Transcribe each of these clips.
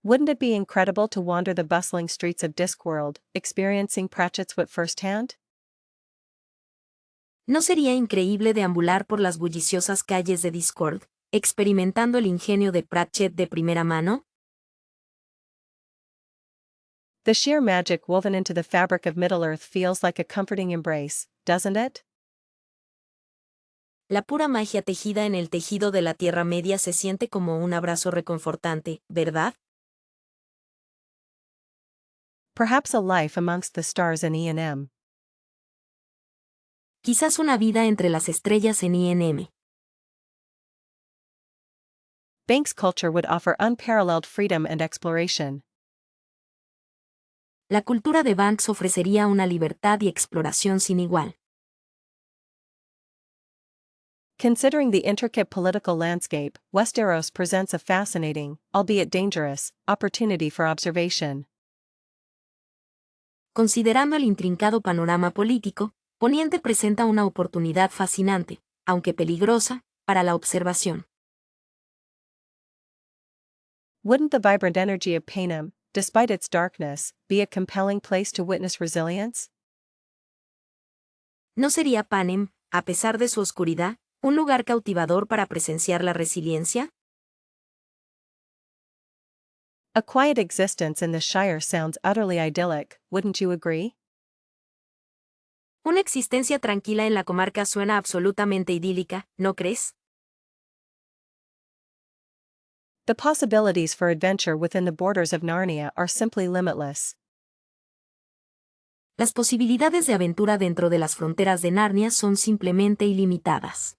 Wouldn't it be incredible to wander the bustling streets of Discworld, experiencing Pratchett's wit firsthand? ¿No sería increíble deambular por las bulliciosas calles de Discord, experimentando el ingenio de Pratchett de primera mano? The sheer magic woven into the fabric of Middle-earth feels like a comforting embrace, doesn't it? La pura magia tejida en el tejido de la Tierra Media se siente como un abrazo reconfortante, ¿verdad? Perhaps a life amongst the stars in E&M. Quizás una vida entre las estrellas en I.N.M. Banks' culture would offer unparalleled freedom and exploration. La cultura de Banks ofrecería una libertad y exploración sin igual. Considering the intricate political landscape, Westeros presents a fascinating, albeit dangerous, opportunity for observation. Considerando el intrincado panorama político, Poniente presenta una oportunidad fascinante, aunque peligrosa, para la observación. Wouldn't the vibrant energy of Panem, despite its darkness, be a compelling place to witness resilience? ¿No sería Panem, a pesar de su oscuridad, un lugar cautivador para presenciar la resiliencia? A quiet existence in the Shire sounds utterly idyllic, wouldn't you agree? Una existencia tranquila en la comarca suena absolutamente idílica, ¿no crees? The possibilities for adventure within the borders of Narnia are simply limitless. Las posibilidades de aventura dentro de las fronteras de Narnia son simplemente ilimitadas.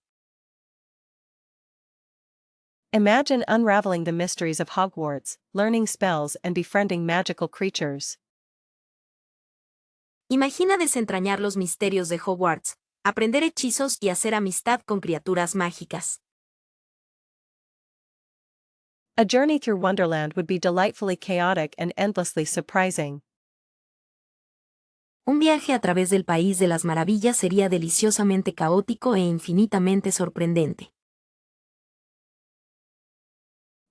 Imagine unraveling the mysteries of Hogwarts, learning spells and befriending magical creatures. Imagina desentrañar los misterios de Hogwarts, aprender hechizos y hacer amistad con criaturas mágicas. A journey through Wonderland would be delightfully chaotic and endlessly surprising. Un viaje a través del País de las Maravillas sería deliciosamente caótico e infinitamente sorprendente.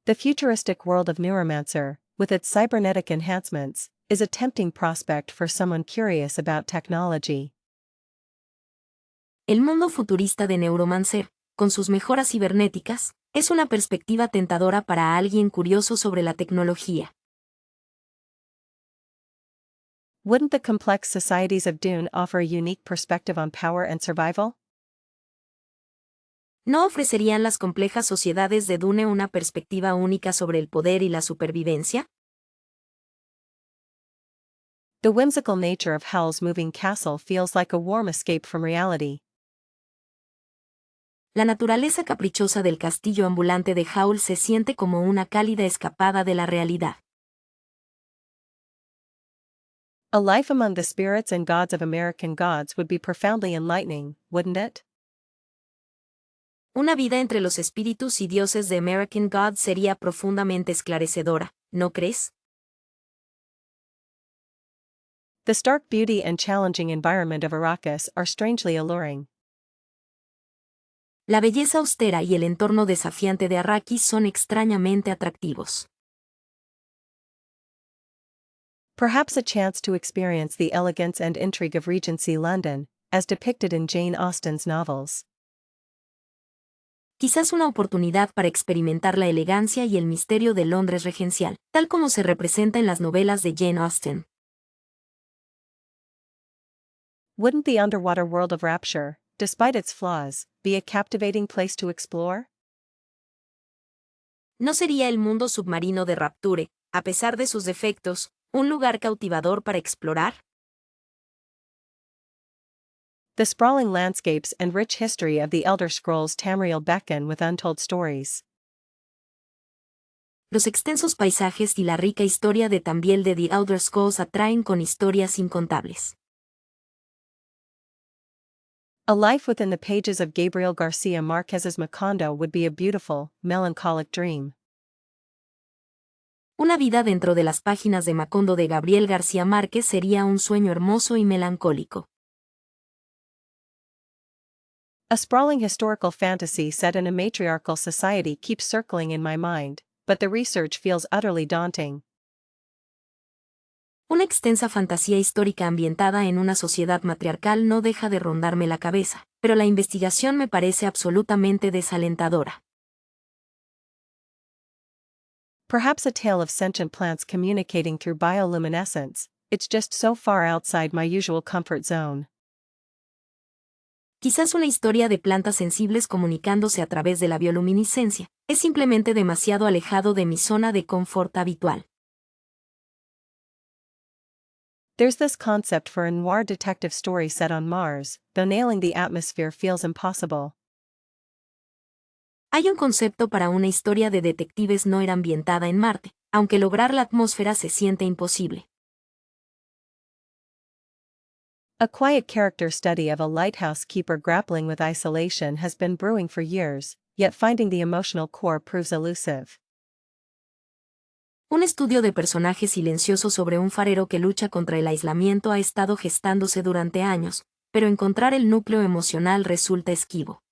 The futuristic world of Neuromancer, with its cybernetic enhancements, is a tempting prospect for someone curious about technology. El mundo futurista de Neuromancer, con sus mejoras cibernéticas, es una perspectiva tentadora para alguien curioso sobre la tecnología. Wouldn't the complex societies of Dune offer a unique perspective on power and survival? ¿No ofrecerían las complejas sociedades de Dune una perspectiva única sobre el poder y la supervivencia? The whimsical nature of Howl's moving castle feels like a warm escape from reality. La naturaleza caprichosa del castillo ambulante de Howl se siente como una cálida escapada de la realidad. A life among the spirits and gods of American gods would be profoundly enlightening, wouldn't it? Una vida entre los espíritus y dioses de American Gods sería profundamente esclarecedora, ¿no crees? The stark beauty and challenging environment of Arrakis are strangely alluring. La belleza austera y el entorno desafiante de Arrakis son extrañamente atractivos. Perhaps a chance to experience the elegance and intrigue of Regency London, as depicted in Jane Austen's novels. Quizás una oportunidad para experimentar la elegancia y el misterio de Londres regencial, tal como se representa en las novelas de Jane Austen. Wouldn't the underwater world of Rapture, despite its flaws, be a captivating place to explore? ¿No sería el mundo submarino de Rapture, a pesar de sus defectos, un lugar cautivador para explorar? The sprawling landscapes and rich history of the Elder Scrolls Tamriel beckon with untold stories. Los extensos paisajes y la rica historia de Tamriel de The Elder Scrolls atraen con historias incontables. A life within the pages of Gabriel Garcia Marquez's Macondo would be a beautiful, melancholic dream. Una vida dentro de las páginas de Macondo de Gabriel García Márquez sería un sueño hermoso y melancólico. A sprawling historical fantasy set in a matriarchal society keeps circling in my mind, but the research feels utterly daunting. Una extensa fantasía histórica ambientada en una sociedad matriarcal no deja de rondarme la cabeza, pero la investigación me parece absolutamente desalentadora. Perhaps a tale of sentient plants communicating through bioluminescence. It's just so far outside my usual comfort zone. Quizás una historia de plantas sensibles comunicándose a través de la bioluminiscencia es simplemente demasiado alejado de mi zona de confort habitual. There's this concept for a noir detective story set on Mars, though nailing the atmosphere feels impossible. Hay un concepto para una historia de detectives noir ambientada en Marte, aunque lograr la atmósfera se siente imposible. A quiet character study of a lighthouse keeper grappling with isolation has been brewing for years, yet finding the emotional core proves elusive. Un estudio de personaje silencioso sobre un farero que lucha contra el aislamiento ha estado gestándose durante años, pero encontrar el núcleo emocional resulta esquivo.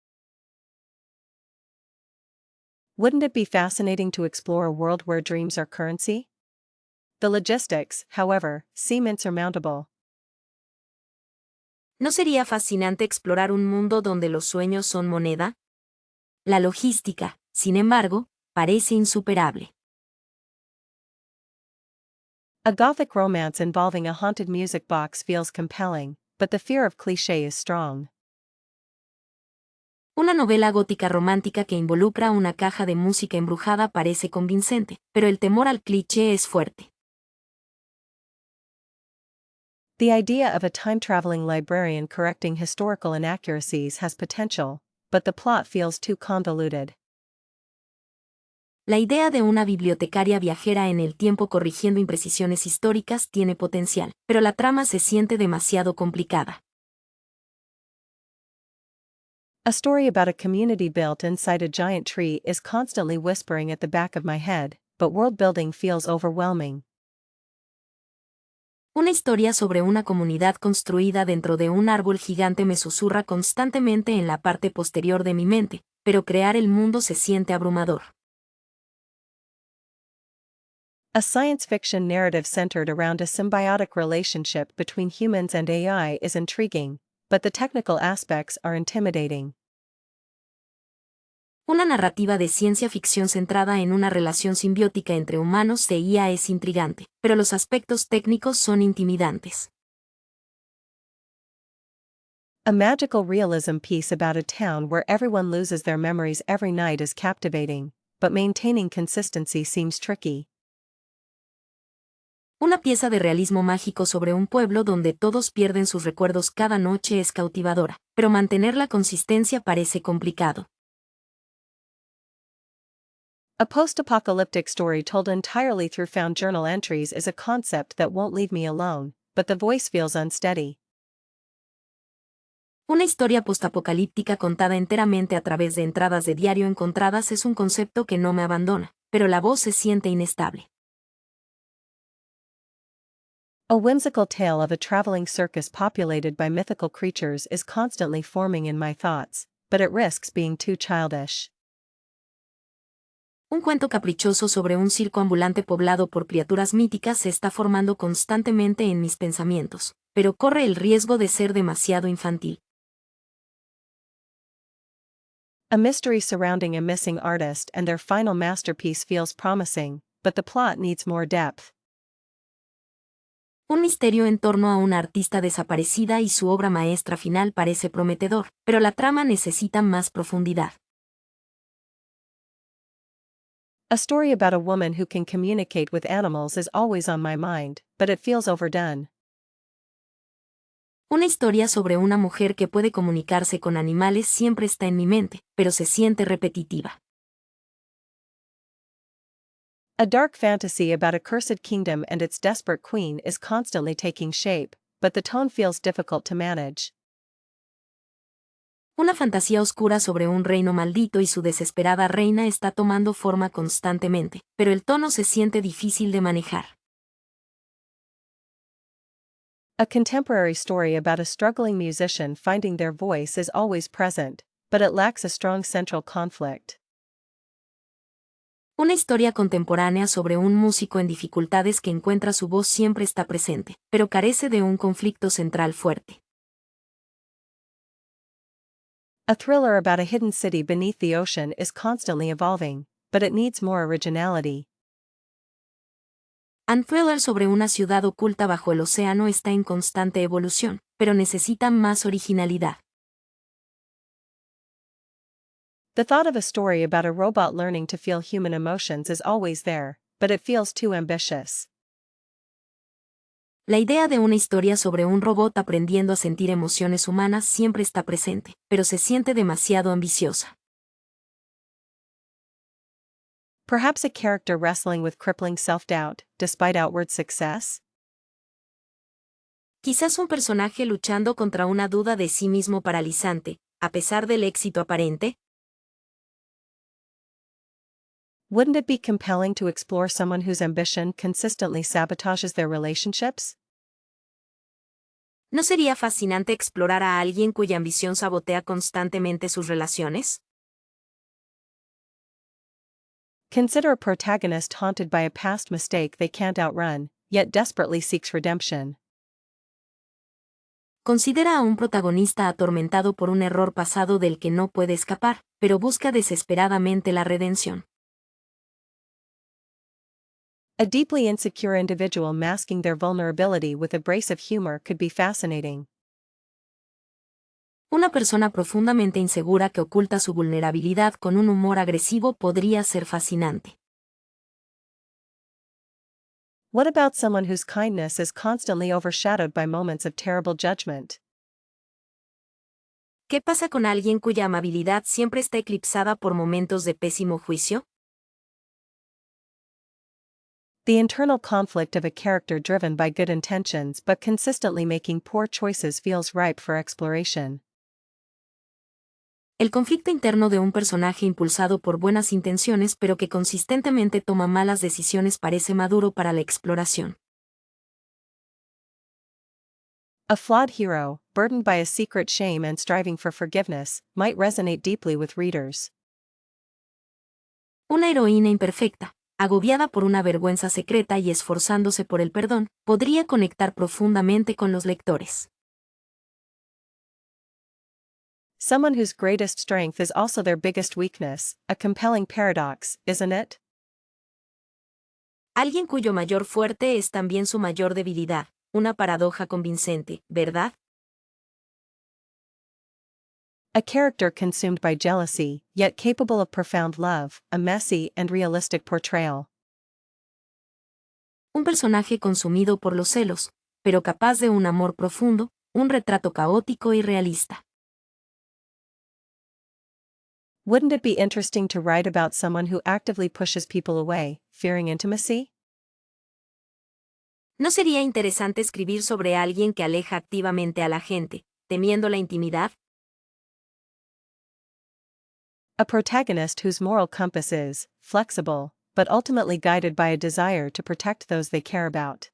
Wouldn't it be fascinating to explore a world where dreams are currency? The logistics, however, seem insurmountable. ¿No sería fascinante explorar un mundo donde los sueños son moneda? La logística, sin embargo, parece insuperable. A gothic romance involving a haunted music box feels compelling, but the fear of cliché is strong. Una novela gótica romántica que involucra una caja de música embrujada parece convincente, pero el temor al cliché es fuerte. The idea of a time-traveling librarian correcting historical inaccuracies has potential, but the plot feels too convoluted. La idea de una bibliotecaria viajera en el tiempo corrigiendo imprecisiones históricas tiene potencial, pero la trama se siente demasiado complicada. A story about a community built inside a giant tree is constantly whispering at the back of my head, but world building feels overwhelming. Una historia sobre una comunidad construida dentro de un árbol gigante me susurra constantemente en la parte posterior de mi mente, pero crear el mundo se siente abrumador. A science fiction narrative centered around a symbiotic relationship between humans and AI is intriguing, but the technical aspects are intimidating. Una narrativa de ciencia ficción centrada en una relación simbiótica entre humanos e IA es intrigante, pero los aspectos técnicos son intimidantes. A magical realism piece about a town where everyone loses their memories every night is captivating, but maintaining consistency seems tricky. Una pieza de realismo mágico sobre un pueblo donde todos pierden sus recuerdos cada noche es cautivadora, pero mantener la consistencia parece complicado. A post-apocalyptic story told entirely through found journal entries is a concept that won't leave me alone, but the voice feels unsteady. Una historia postapocalíptica contada enteramente a través de entradas de diario encontradas es un concepto que no me abandona, pero la voz se siente inestable. A whimsical tale of a traveling circus populated by mythical creatures is constantly forming in my thoughts, but it risks being too childish. Un cuento caprichoso sobre un circo ambulante poblado por criaturas míticas se está formando constantemente en mis pensamientos, pero corre el riesgo de ser demasiado infantil. A mystery surrounding a missing artist and their final masterpiece feels promising, but the plot needs more depth. Un misterio en torno a una artista desaparecida y su obra maestra final parece prometedor, pero la trama necesita más profundidad. A story about a woman who can communicate with animals is always on my mind, but it feels overdone. Una historia sobre una mujer que puede comunicarse con animales siempre está en mi mente, pero se siente repetitiva. A dark fantasy about a cursed kingdom and its desperate queen is constantly taking shape, but the tone feels difficult to manage. Una fantasía oscura sobre un reino maldito y su desesperada reina está tomando forma constantemente, pero el tono se siente difícil de manejar. A contemporary story about a struggling musician finding their voice is always present, but it lacks a strong central conflict. Una historia contemporánea sobre un músico en dificultades que encuentra su voz siempre está presente, pero carece de un conflicto central fuerte. A thriller about a hidden city beneath the ocean is constantly evolving, but it needs more originality. Un thriller sobre una ciudad oculta bajo el océano está en constante evolución, pero necesita más originalidad. The thought of a story about a robot learning to feel human emotions is always there, but it feels too ambitious. La idea de una historia sobre un robot aprendiendo a sentir emociones humanas siempre está presente, pero se siente demasiado ambiciosa. Perhaps a character wrestling with crippling self-doubt, despite outward success? Quizás un personaje luchando contra una duda de sí mismo paralizante, a pesar del éxito aparente. Wouldn't it be compelling to explore someone whose ambition consistently sabotages their relationships? ¿No sería fascinante explorar a alguien cuya ambición sabotea constantemente sus relaciones? Consider a protagonist haunted by a past mistake they can't outrun, yet desperately seeks redemption. Considera a un protagonista atormentado por un error pasado del que no puede escapar, pero busca desesperadamente la redención. A deeply insecure individual masking their vulnerability with a brace of humor could be fascinating. Una persona profundamente insegura que oculta su vulnerabilidad con un humor agresivo podría ser fascinante. What about someone whose kindness is constantly overshadowed by moments of terrible judgment? ¿Qué pasa con alguien cuya amabilidad siempre está eclipsada por momentos de pésimo juicio? The internal conflict of a character driven by good intentions but consistently making poor choices feels ripe for exploration. El conflicto interno de un personaje impulsado por buenas intenciones pero que consistentemente toma malas decisiones parece maduro para la exploración. A flawed hero, burdened by a secret shame and striving for forgiveness, might resonate deeply with readers. Una heroína imperfecta, agobiada por una vergüenza secreta y esforzándose por el perdón, podría conectar profundamente con los lectores. Someone whose greatest strength is also their biggest weakness, a compelling paradox, isn't it? Alguien cuyo mayor fuerte es también su mayor debilidad, una paradoja convincente, ¿verdad? A character consumed by jealousy, yet capable of profound love, a messy and realistic portrayal. Un personaje consumido por los celos, pero capaz de un amor profundo, un retrato caótico y realista. Wouldn't it be interesting to write about someone who actively pushes people away, fearing intimacy? ¿No sería interesante escribir sobre alguien que aleja activamente a la gente, temiendo la intimidad? A protagonist whose moral compass is flexible, but ultimately guided by a desire to protect those they care about.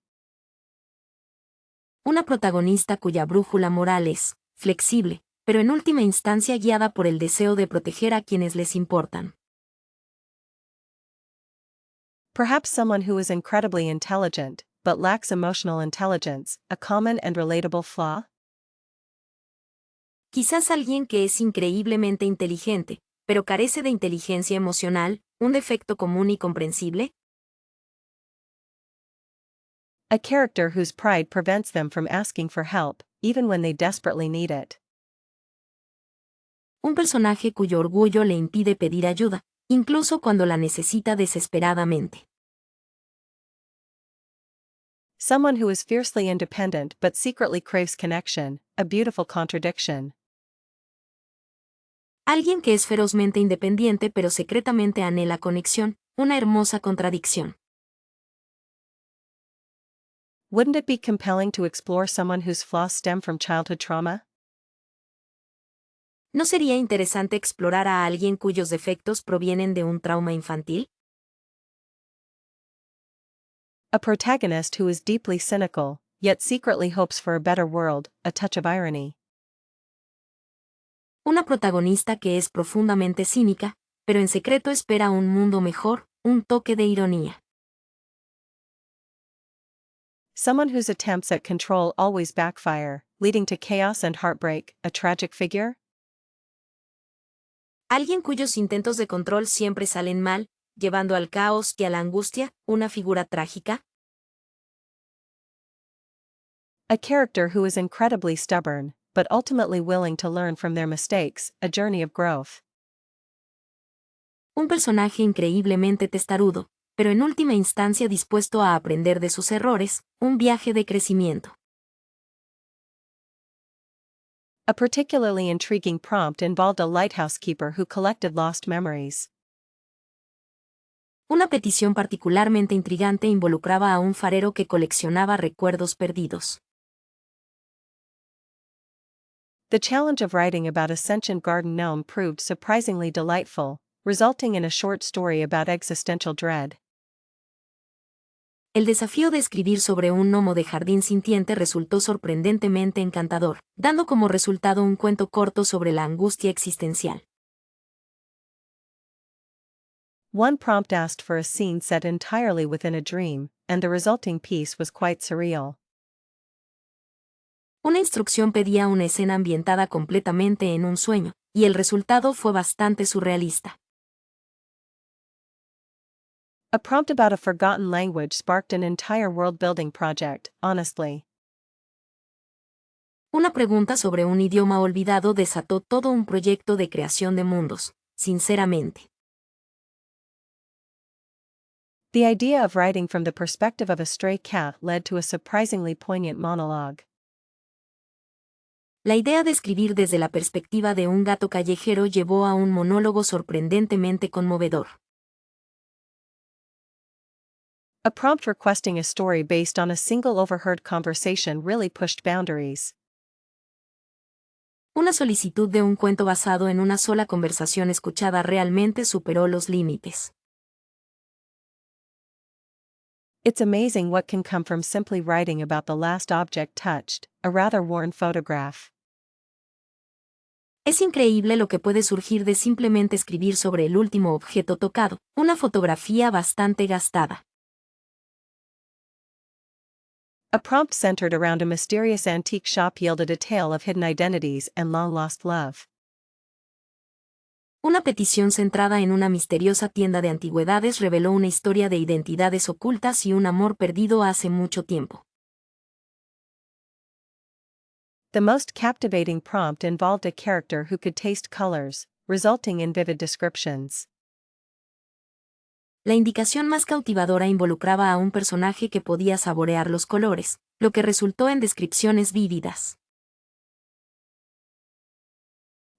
Una protagonista cuya brújula moral es flexible, pero en última instancia guiada por el deseo de proteger a quienes les importan. Perhaps someone who is incredibly intelligent, but lacks emotional intelligence, a common and relatable flaw? Quizás alguien que es increíblemente inteligente, pero carece de inteligencia emocional, un defecto común y comprensible. A character whose pride prevents them from asking for help, even when they desperately need it. Un personaje cuyo orgullo le impide pedir ayuda, incluso cuando la necesita desesperadamente. Someone who is fiercely independent but secretly craves connection, a beautiful contradiction. Alguien que es ferozmente independiente pero secretamente anhela conexión, una hermosa contradicción. Wouldn't it be compelling to explore someone whose flaws stem from childhood trauma? ¿No sería interesante explorar a alguien cuyos defectos provienen de un trauma infantil? A protagonist who is deeply cynical, yet secretly hopes for a better world, a touch of irony. Una protagonista que es profundamente cínica, pero en secreto espera un mundo mejor, un toque de ironía. Someone whose attempts at control always backfire, leading to chaos and heartbreak, a tragic figure? Alguien cuyos intentos de control siempre salen mal, llevando al caos y a la angustia, una figura trágica. A character who is incredibly stubborn, but ultimately willing to learn from their mistakes, a journey of growth. Un personaje increíblemente testarudo, pero en última instancia dispuesto a aprender de sus errores, un viaje de crecimiento. A particularly intriguing prompt involved a lighthouse keeper who collected lost memories. Una petición particularmente intrigante involucraba a un farero que coleccionaba recuerdos perdidos. The challenge of writing about a sentient garden gnome proved surprisingly delightful, resulting in a short story about existential dread. El desafío de escribir sobre un gnomo de jardín sintiente resultó sorprendentemente encantador, dando como resultado un cuento corto sobre la angustia existencial. One prompt asked for a scene set entirely within a dream, and the resulting piece was quite surreal. Una instrucción pedía una escena ambientada completamente en un sueño, y el resultado fue bastante surrealista. A prompt about a forgotten language sparked an entire world-building project, honestly. Una pregunta sobre un idioma olvidado desató todo un proyecto de creación de mundos, sinceramente. The idea of writing from the perspective of a stray cat led to a surprisingly poignant monologue. La idea de escribir desde la perspectiva de un gato callejero llevó a un monólogo sorprendentemente conmovedor. A prompt requesting a story based on a single overheard conversation really pushed boundaries. Una solicitud de un cuento basado en una sola conversación escuchada realmente superó los límites. It's amazing what can come from simply writing about the last object touched, a rather worn photograph. Es increíble lo que puede surgir de simplemente escribir sobre el último objeto tocado, una fotografía bastante gastada. A prompt centered around a mysterious antique shop yielded a tale of hidden identities and long-lost love. Una petición centrada en una misteriosa tienda de antigüedades reveló una historia de identidades ocultas y un amor perdido hace mucho tiempo. The most captivating prompt involved a character who could taste colors, resulting in vivid descriptions. La indicación más cautivadora involucraba a un personaje que podía saborear los colores, lo que resultó en descripciones vívidas.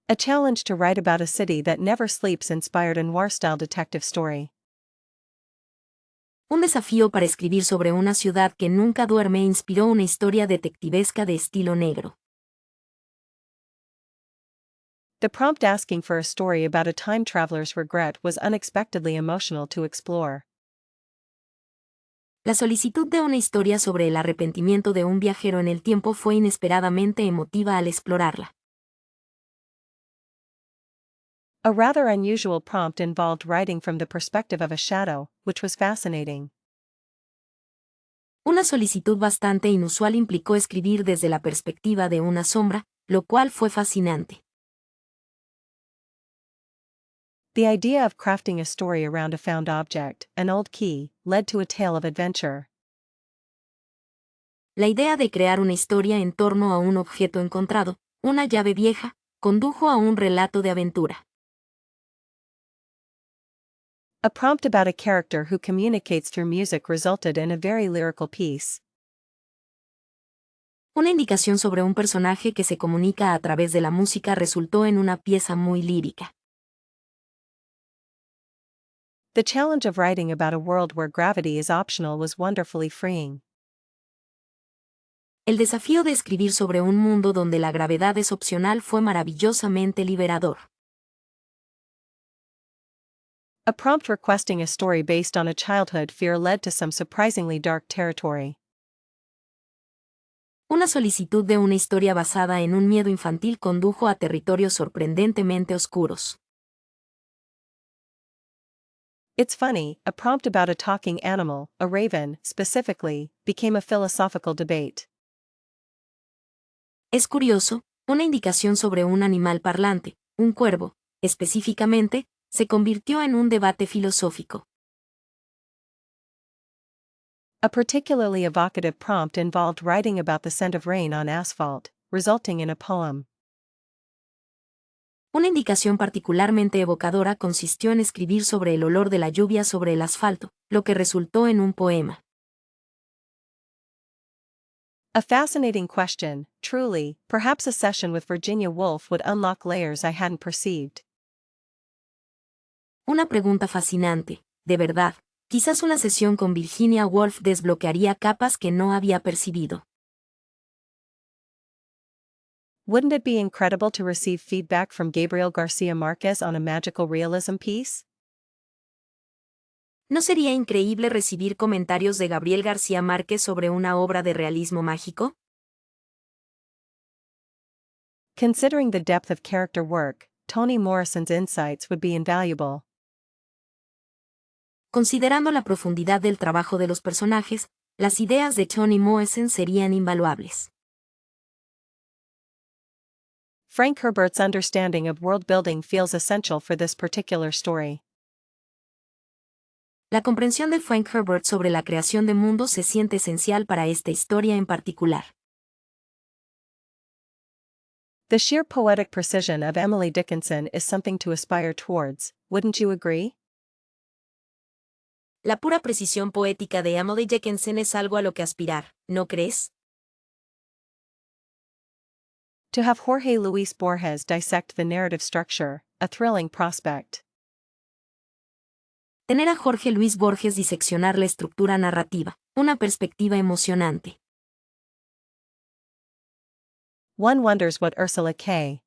A challenge to write about a city that never sleeps inspired a noir-style detective story. Un desafío para escribir sobre una ciudad que nunca duerme inspiró una historia detectivesca de estilo negro. The prompt asking for a story about a time traveler's regret was unexpectedly emotional to explore. La solicitud de una historia sobre el arrepentimiento de un viajero en el tiempo fue inesperadamente emotiva al explorarla. A rather unusual prompt involved writing from the perspective of a shadow, which was fascinating. Una solicitud bastante inusual implicó escribir desde la perspectiva de una sombra, lo cual fue fascinante. The idea of crafting a story around a found object, an old key, led to a tale of adventure. La idea de crear una historia en torno a un objeto encontrado, una llave vieja, condujo a un relato de aventura. A prompt about a character who communicates through music resulted in a very lyrical piece. Una indicación sobre un personaje que se comunica a través de la música resultó en una pieza muy lírica. The challenge of writing about a world where gravity is optional was wonderfully freeing. El desafío de escribir sobre un mundo donde la gravedad es opcional fue maravillosamente liberador. A prompt requesting a story based on a childhood fear led to some surprisingly dark territory. Una solicitud de una historia basada en un miedo infantil condujo a territorios sorprendentemente oscuros. It's funny, a prompt about a talking animal, a raven, specifically, became a philosophical debate. Es curioso, una indicación sobre un animal parlante, un cuervo, específicamente, se convirtió en un debate filosófico. A particularly evocative prompt involved writing about the scent of rain on asphalt, resulting in a poem. Una indicación particularmente evocadora consistió en escribir sobre el olor de la lluvia sobre el asfalto, lo que resultó en un poema. A fascinating question, truly. Perhaps a session with Virginia Woolf would unlock layers I hadn't perceived. Una pregunta fascinante, de verdad. Quizás una sesión con Virginia Woolf desbloquearía capas que no había percibido. Wouldn't it be incredible to receive feedback from Gabriel Garcia Marquez on a magical realism piece? ¿No sería increíble recibir comentarios de Gabriel García Márquez sobre una obra de realismo mágico? Considering the depth of character work, Toni Morrison's insights would be invaluable. Considerando la profundidad del trabajo de los personajes, las ideas de Toni Morrison serían invaluables. Frank Herbert's understanding of world building feels essential for this particular story. La comprensión de Frank Herbert sobre la creación de mundos se siente esencial para esta historia en particular. The sheer poetic precision of Emily Dickinson is something to aspire towards, wouldn't you agree? La pura precisión poética de Emily Dickinson es algo a lo que aspirar, ¿no crees? To have Jorge Luis Borges dissect the narrative structure, a thrilling prospect. Tener a Jorge Luis Borges diseccionar la estructura narrativa, una perspectiva emocionante. One wonders what Ursula K.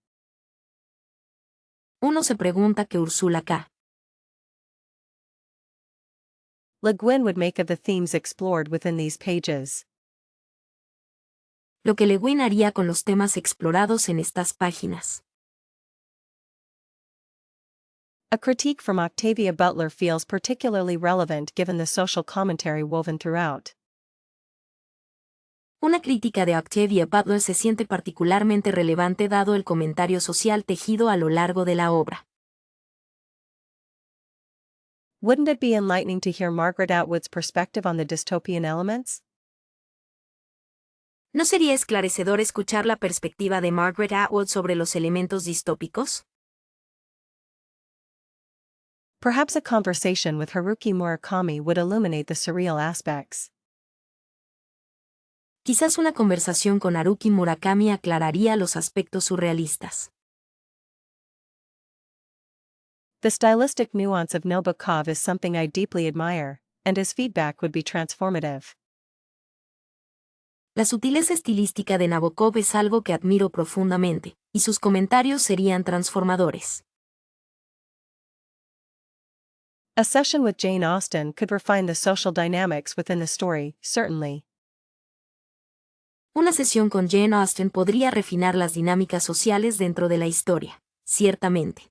Uno se pregunta qué Ursula K. Le Guin would make of the themes explored within these pages. Lo que Le Guin haría con los temas explorados en estas páginas. A critique from Octavia Butler feels particularly relevant given the social commentary woven throughout. Una crítica de Octavia Butler se siente particularmente relevante dado el comentario social tejido a lo largo de la obra. Wouldn't it be enlightening to hear Margaret Atwood's perspective on the dystopian elements? ¿No sería esclarecedor escuchar la perspectiva de Margaret Atwood sobre los elementos distópicos? Perhaps a conversation with Haruki Murakami would illuminate the surreal aspects. Quizás una conversación con Haruki Murakami aclararía los aspectos surrealistas. The stylistic nuance of Nabokov is something I deeply admire, and his feedback would be transformative. La sutileza estilística de Nabokov es algo que admiro profundamente, y sus comentarios serían transformadores. A session with Jane Austen could refine the social dynamics within the story, certainly. Una sesión con Jane Austen podría refinar las dinámicas sociales dentro de la historia, ciertamente.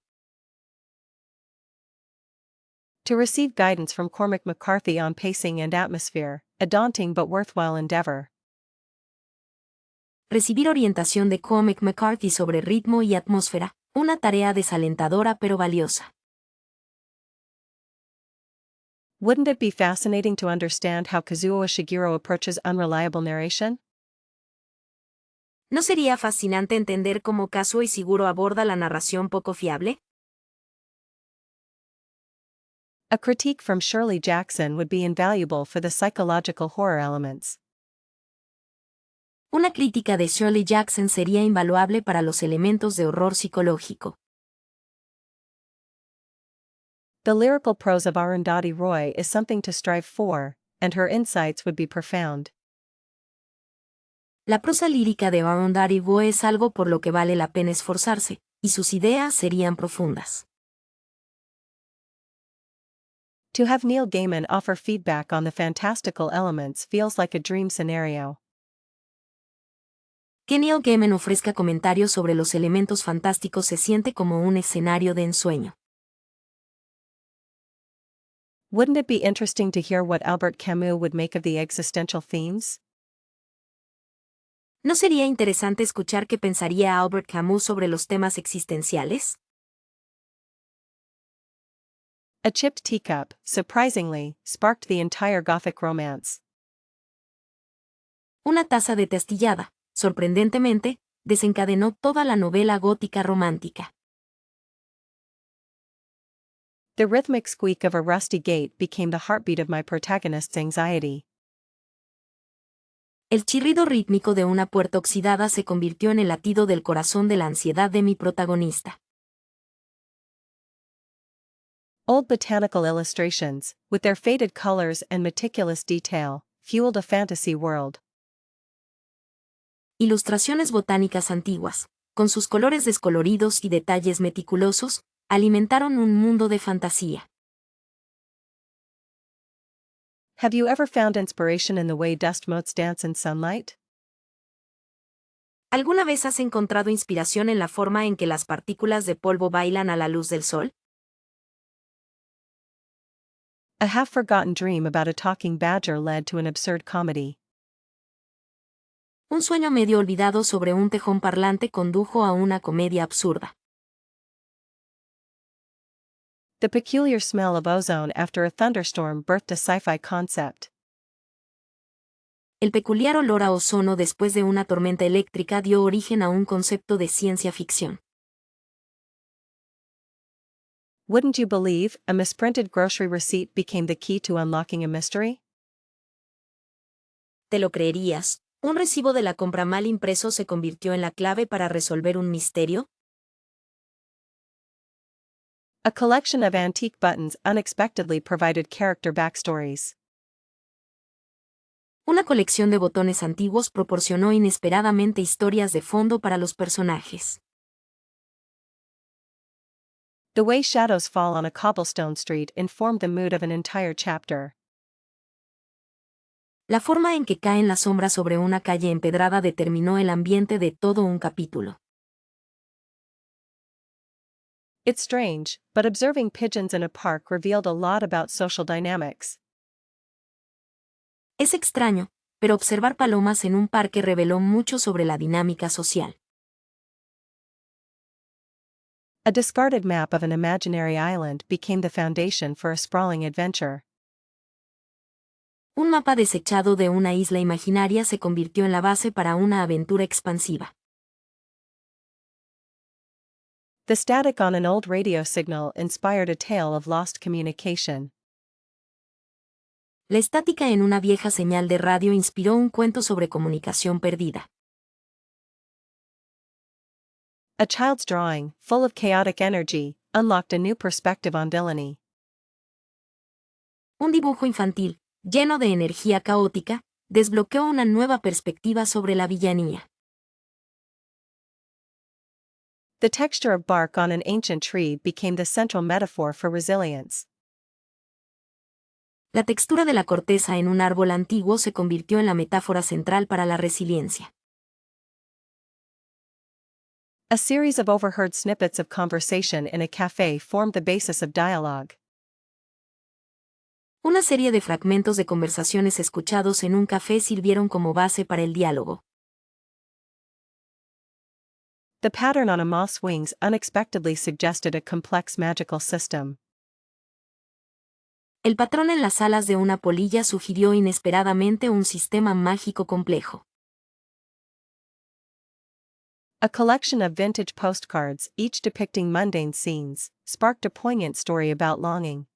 To receive guidance from Cormac McCarthy on pacing and atmosphere, a daunting but worthwhile endeavor. Recibir orientación de Cormac McCarthy sobre ritmo y atmósfera, una tarea desalentadora pero valiosa. Wouldn't it be fascinating to understand how Kazuo Ishiguro approaches unreliable narration? ¿No sería fascinante entender cómo Kazuo Ishiguro aborda la narración poco fiable? A critique from Shirley Jackson would be invaluable for the psychological horror elements. Una crítica de Shirley Jackson sería invaluable para los elementos de horror psicológico. The lyrical prose of Arundhati Roy is something to strive for, and her insights would be profound. La prosa lírica de Arundhati Roy es algo por lo que vale la pena esforzarse, y sus ideas serían profundas. To have Neil Gaiman offer feedback on the fantastical elements feels like a dream scenario. Que Neil Gaiman ofrezca comentarios sobre los elementos fantásticos se siente como un escenario de ensueño. Wouldn't it be interesting to hear what Albert Camus would make of the existential themes? ¿No sería interesante escuchar qué pensaría Albert Camus sobre los temas existenciales? A chipped teacup, surprisingly, sparked the entire Gothic romance. Una taza de té astillada, sorprendentemente, desencadenó toda la novela gótica romántica. The rhythmic squeak of a rusty gate became the heartbeat of my protagonist's anxiety. El chirrido rítmico de una puerta oxidada se convirtió en el latido del corazón de la ansiedad de mi protagonista. Old botanical illustrations, with their faded colors and meticulous detail, fueled a fantasy world. Ilustraciones botánicas antiguas, con sus colores descoloridos y detalles meticulosos, alimentaron un mundo de fantasía. Have you ever found inspiration in the way dust motes dance in sunlight? ¿Alguna vez has encontrado inspiración en la forma en que las partículas de polvo bailan a la luz del sol? A half-forgotten dream about a talking badger led to an absurd comedy. Un sueño medio olvidado sobre un tejón parlante condujo a una comedia absurda. The peculiar smell of ozone after a thunderstorm birthed a sci-fi concept. El peculiar olor a ozono después de una tormenta eléctrica dio origen a un concepto de ciencia ficción. Wouldn't you believe, a misprinted grocery receipt became the key to unlocking a mystery? ¿Te lo creerías? ¿Un recibo de la compra mal impreso se convirtió en la clave para resolver un misterio? A collection of antique buttons unexpectedly provided character backstories. Una colección de botones antiguos proporcionó inesperadamente historias de fondo para los personajes. The way shadows fall on a cobblestone street informed the mood of an entire chapter. La forma en que caen las sombras sobre una calle empedrada determinó el ambiente de todo un capítulo. It's strange, but observing pigeons in a park revealed a lot about social dynamics. Es extraño, pero observar palomas en un parque reveló mucho sobre la dinámica social. A discarded map of an imaginary island became the foundation for a sprawling adventure. Un mapa desechado de una isla imaginaria se convirtió en la base para una aventura expansiva. The static on an old radio signal inspired a tale of lost communication. La estática en una vieja señal de radio inspiró un cuento sobre comunicación perdida. A child's drawing, full of chaotic energy, unlocked a new perspective on villainy. Un dibujo infantil, lleno de energía caótica, desbloqueó una nueva perspectiva sobre la villanía. The texture of bark on an ancient tree became the central metaphor for resilience. La textura de la corteza en un árbol antiguo se convirtió en la metáfora central para la resiliencia. A series of overheard snippets of conversation in a cafe formed the basis of dialogue. Una serie de fragmentos de conversaciones escuchados en un café sirvieron como base para el diálogo. The pattern on a moth's wings unexpectedly suggested a complex magical system. El patrón en las alas de una polilla sugirió inesperadamente un sistema mágico complejo. A collection of vintage postcards, each depicting mundane scenes, sparked a poignant story about longing.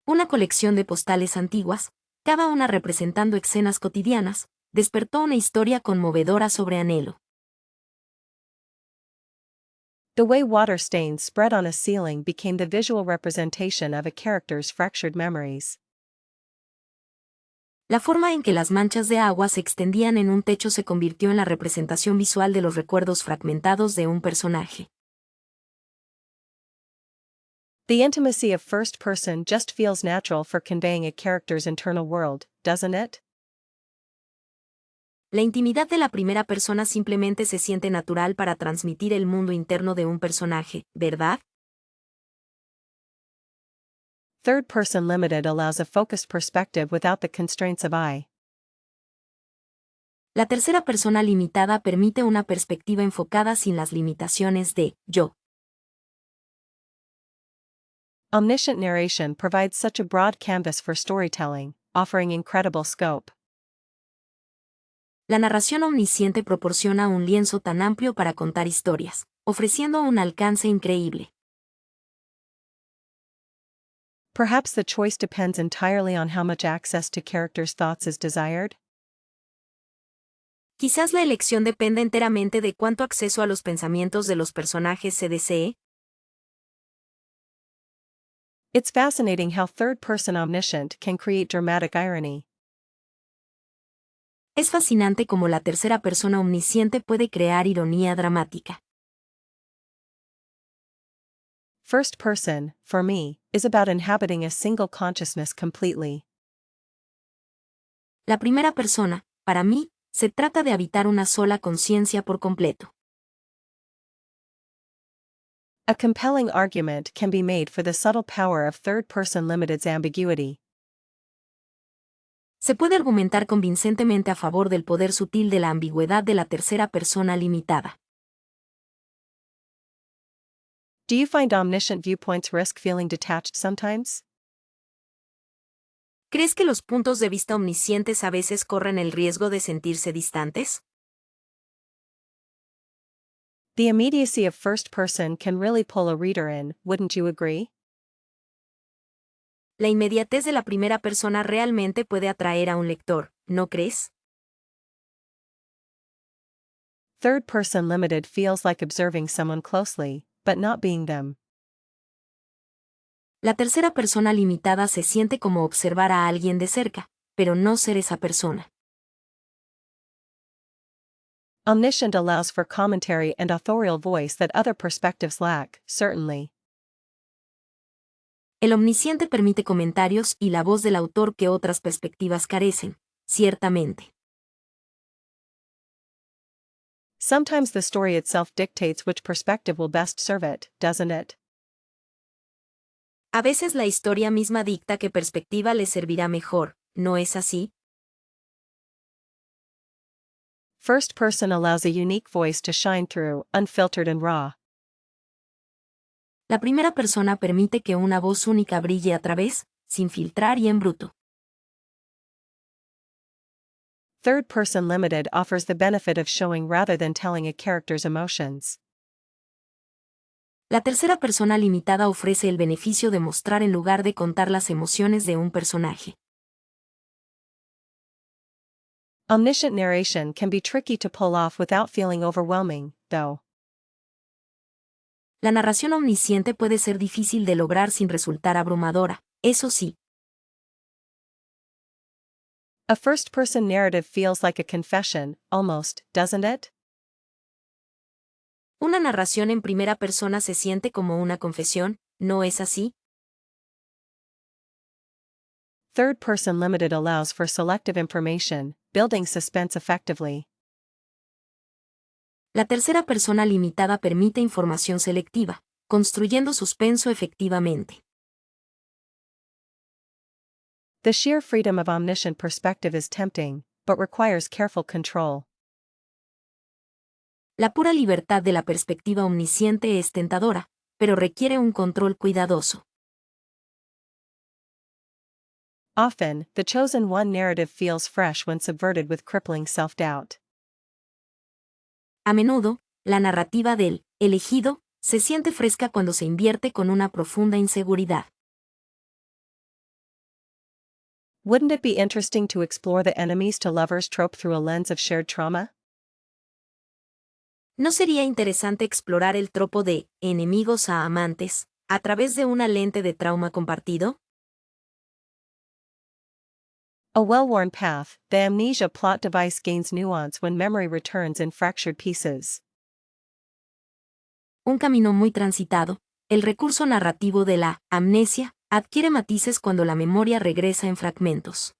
Una colección de postales antiguas, cada una representando escenas cotidianas, despertó una historia conmovedora sobre anhelo. The way water stains spread on a ceiling became the visual representation of a character's fractured memories. La forma en que las manchas de agua se extendían en un techo se convirtió en la representación visual de los recuerdos fragmentados de un personaje. The intimacy of first person just feels natural for conveying a character's internal world, doesn't it? La intimidad de la primera persona simplemente se siente natural para transmitir el mundo interno de un personaje, ¿verdad? Third person limited allows a focused perspective without the constraints of I. La tercera persona limitada permite una perspectiva enfocada sin las limitaciones de yo. Omniscient narration provides such a broad canvas for storytelling, offering incredible scope. La narración omnisciente proporciona un lienzo tan amplio para contar historias, ofreciendo un alcance increíble. Perhaps the choice depends entirely on how much access to characters' thoughts is desired? Quizás la elección dependa enteramente de cuánto acceso a los pensamientos de los personajes se desee. It's fascinating how third-person omniscient can create dramatic irony. Es fascinante cómo la tercera persona omnisciente puede crear ironía dramática. First person, for me, is about inhabiting a single consciousness completely. La primera persona, para mí, se trata de habitar una sola conciencia por completo. A compelling argument can be made for the subtle power of third-person limited's ambiguity. Se puede argumentar convincentemente a favor del poder sutil de la ambigüedad de la tercera persona limitada. Do you find omniscient viewpoints risk feeling detached sometimes? ¿Crees que los puntos de vista omniscientes a veces corren el riesgo de sentirse distantes? The immediacy of first person can really pull a reader in, wouldn't you agree? La inmediatez de la primera persona realmente puede atraer a un lector, ¿no crees? Third person limited feels like observing someone closely, but not being them. La tercera persona limitada se siente como observar a alguien de cerca, pero no ser esa persona. Omniscient allows for commentary and authorial voice that other perspectives lack, certainly. El omnisciente permite comentarios y la voz del autor que otras perspectivas carecen, ciertamente. Sometimes the story itself dictates which perspective will best serve it, doesn't it? A veces la historia misma dicta qué perspectiva le servirá mejor, ¿no es así? First person allows a unique voice to shine through, unfiltered and raw. La primera persona permite que una voz única brille a través, sin filtrar y en bruto. Third person limited offers the benefit of showing rather than telling a character's emotions. La tercera persona limitada ofrece el beneficio de mostrar en lugar de contar las emociones de un personaje. Omniscient narration can be tricky to pull off without feeling overwhelming, though. La narración omnisciente puede ser difícil de lograr sin resultar abrumadora, eso sí. A first-person narrative feels like a confession, almost, doesn't it? Una narración en primera persona se siente como una confesión, ¿no es así? Third-person limited allows for selective information, building suspense effectively. La tercera persona limitada permite información selectiva, construyendo suspenso efectivamente. The sheer freedom of omniscient perspective is tempting, but requires careful control. La pura libertad de la perspectiva omnisciente es tentadora, pero requiere un control cuidadoso. Often, the chosen one narrative feels fresh when subverted with crippling self-doubt. A menudo, la narrativa del elegido se siente fresca cuando se invierte con una profunda inseguridad. Wouldn't it be interesting to explore the enemies to lovers trope through a lens of shared trauma? ¿No sería interesante explorar el tropo de enemigos a amantes a través de una lente de trauma compartido? A well-worn path, the amnesia plot device gains nuance when memory returns in fractured pieces. Un camino muy transitado, el recurso narrativo de la amnesia adquiere matices cuando la memoria regresa en fragmentos.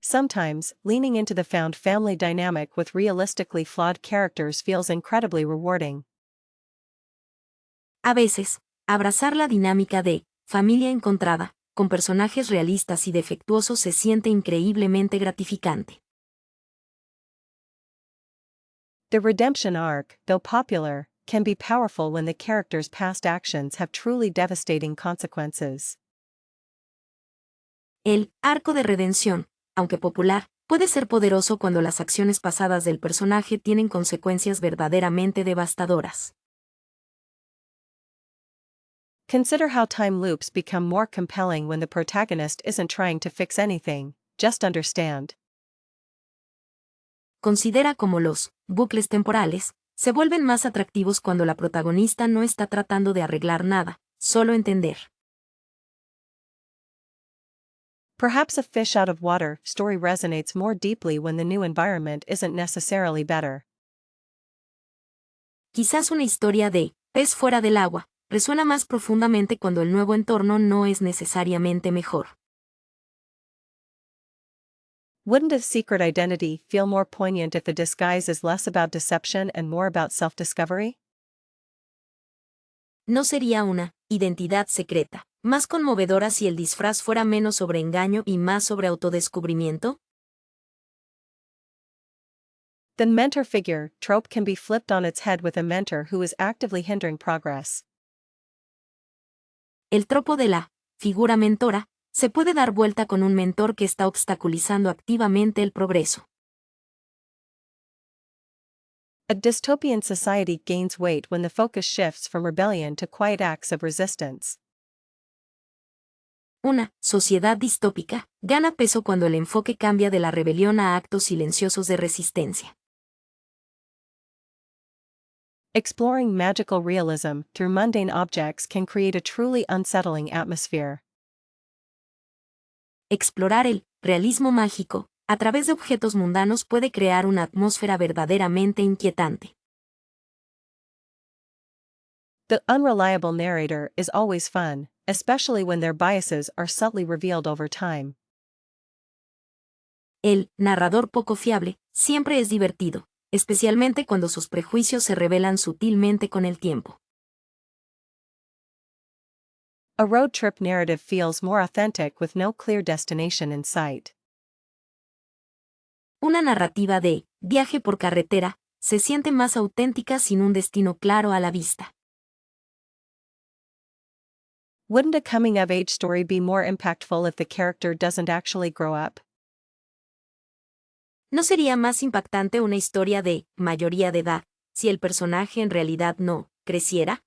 Sometimes, leaning into the found family dynamic with realistically flawed characters feels incredibly rewarding. A veces, Abrazar la dinámica de familia encontrada, con personajes realistas y defectuosos se siente increíblemente gratificante. The redemption arc, though popular, can be powerful when the character's past actions have truly devastating consequences. El arco de redención, aunque popular, puede ser poderoso cuando las acciones pasadas del personaje tienen consecuencias verdaderamente devastadoras. Consider how time loops become more compelling when the protagonist isn't trying to fix anything, just understand. Considera cómo los bucles temporales se vuelven más atractivos cuando la protagonista no está tratando de arreglar nada, solo entender. Perhaps a fish out of water story resonates more deeply when the new environment isn't necessarily better. Quizás una historia de pez fuera del agua resuena más profundamente cuando el nuevo entorno no es necesariamente mejor. Wouldn't a secret identity feel more poignant if the disguise is less about deception and more about self-discovery? ¿No sería una identidad secreta más conmovedora si el disfraz fuera menos sobre engaño y más sobre autodescubrimiento? The mentor figure trope can be flipped on its head with a mentor who is actively hindering progress. El tropo de la figura mentora se puede dar vuelta con un mentor que está obstaculizando activamente el progreso. A dystopian society gains weight when the focus shifts from rebellion to quiet acts of resistance. Una sociedad distópica gana peso cuando el enfoque cambia de la rebelión a actos silenciosos de resistencia. Exploring magical realism through mundane objects can create a truly unsettling atmosphere. Explorar el realismo mágico a través de objetos mundanos puede crear una atmósfera verdaderamente inquietante. The unreliable narrator is always fun, especially when their biases are subtly revealed over time. El narrador poco fiable siempre es divertido, especialmente cuando sus prejuicios se revelan sutilmente con el tiempo. A road trip narrative feels more authentic with no clear destination in sight. Una narrativa de viaje por carretera se siente más auténtica sin un destino claro a la vista. Wouldn't a coming-of-age story be more impactful if the character doesn't actually grow up? ¿No sería más impactante una historia de mayoría de edad si el personaje en realidad no creciera?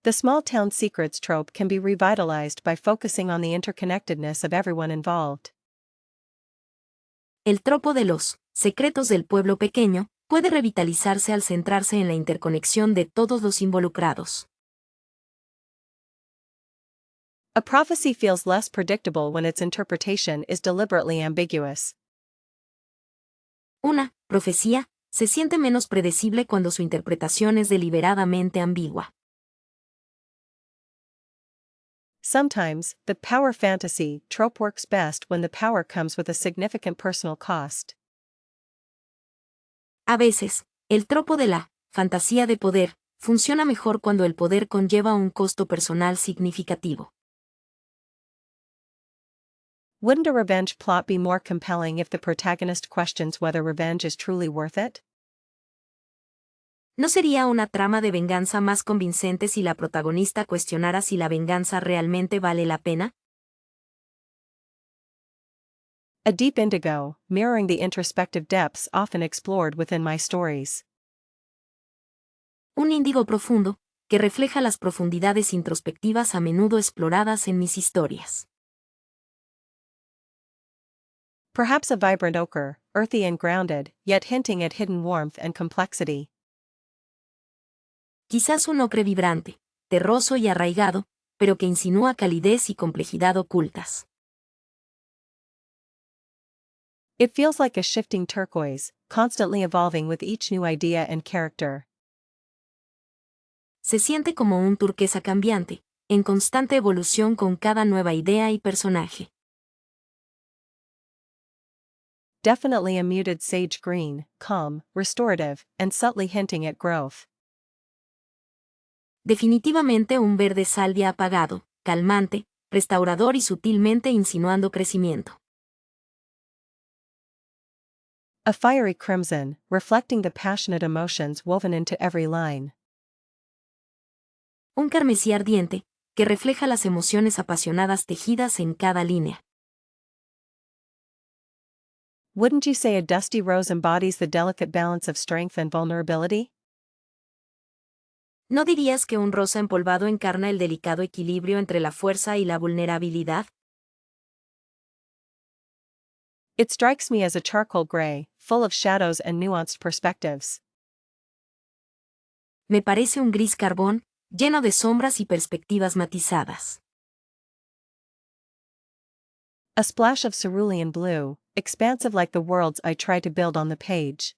The small-town secrets trope can be revitalized by focusing on the interconnectedness of everyone involved. El tropo de los secretos del pueblo pequeño puede revitalizarse al centrarse en la interconexión de todos los involucrados. A prophecy feels less predictable when its interpretation is deliberately ambiguous. Una profecía se siente menos predecible cuando su interpretación es deliberadamente ambigua. Sometimes, the power fantasy trope works best when the power comes with a significant personal cost. A veces, el tropo de la fantasía de poder funciona mejor cuando el poder conlleva un costo personal significativo. Wouldn't a revenge plot be more compelling if the protagonist questions whether revenge is truly worth it? ¿No sería una trama de venganza más convincente si la protagonista cuestionara si la venganza realmente vale la pena? A deep indigo, mirroring the introspective depths often explored within my stories. Un índigo profundo, que refleja las profundidades introspectivas a menudo exploradas en mis historias. Perhaps a vibrant ochre, earthy and grounded, yet hinting at hidden warmth and complexity. Quizás un ocre vibrante, terroso y arraigado, pero que insinúa calidez y complejidad ocultas. It feels like a shifting turquoise, constantly evolving with each new idea and character. Se siente como un turquesa cambiante, en constante evolución con cada nueva idea y personaje. Definitely a muted sage green, calm, restorative, and subtly hinting at growth. Definitivamente un verde salvia apagado, calmante, restaurador y sutilmente insinuando crecimiento. A fiery crimson, reflecting the passionate emotions woven into every line. Un carmesí ardiente, que refleja las emociones apasionadas tejidas en cada línea. Wouldn't you say a dusty rose embodies the delicate balance of strength and vulnerability? ¿No dirías que un rosa empolvado encarna el delicado equilibrio entre la fuerza y la vulnerabilidad? It strikes me as a charcoal gray, full of shadows and nuanced perspectives. Me parece un gris carbón, lleno de sombras y perspectivas matizadas. A splash of cerulean blue, expansive like the worlds I try to build on the page.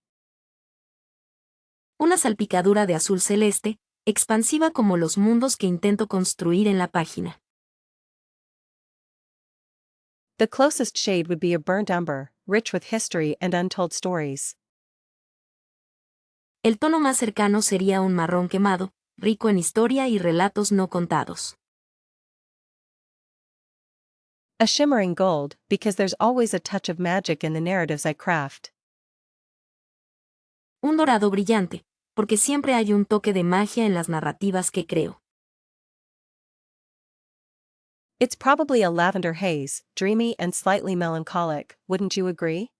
Una salpicadura de azul celeste, expansiva como los mundos que intento construir en la página. The closest shade would be a burnt umber, rich with history and untold stories. El tono más cercano sería un marrón quemado, rico en historia y relatos no contados. A shimmering gold, because there's always a touch of magic in the narratives I craft. Un dorado brillante, porque siempre hay un toque de magia en las narrativas que creo. It's probably a lavender haze, dreamy and slightly melancholic, wouldn't you agree?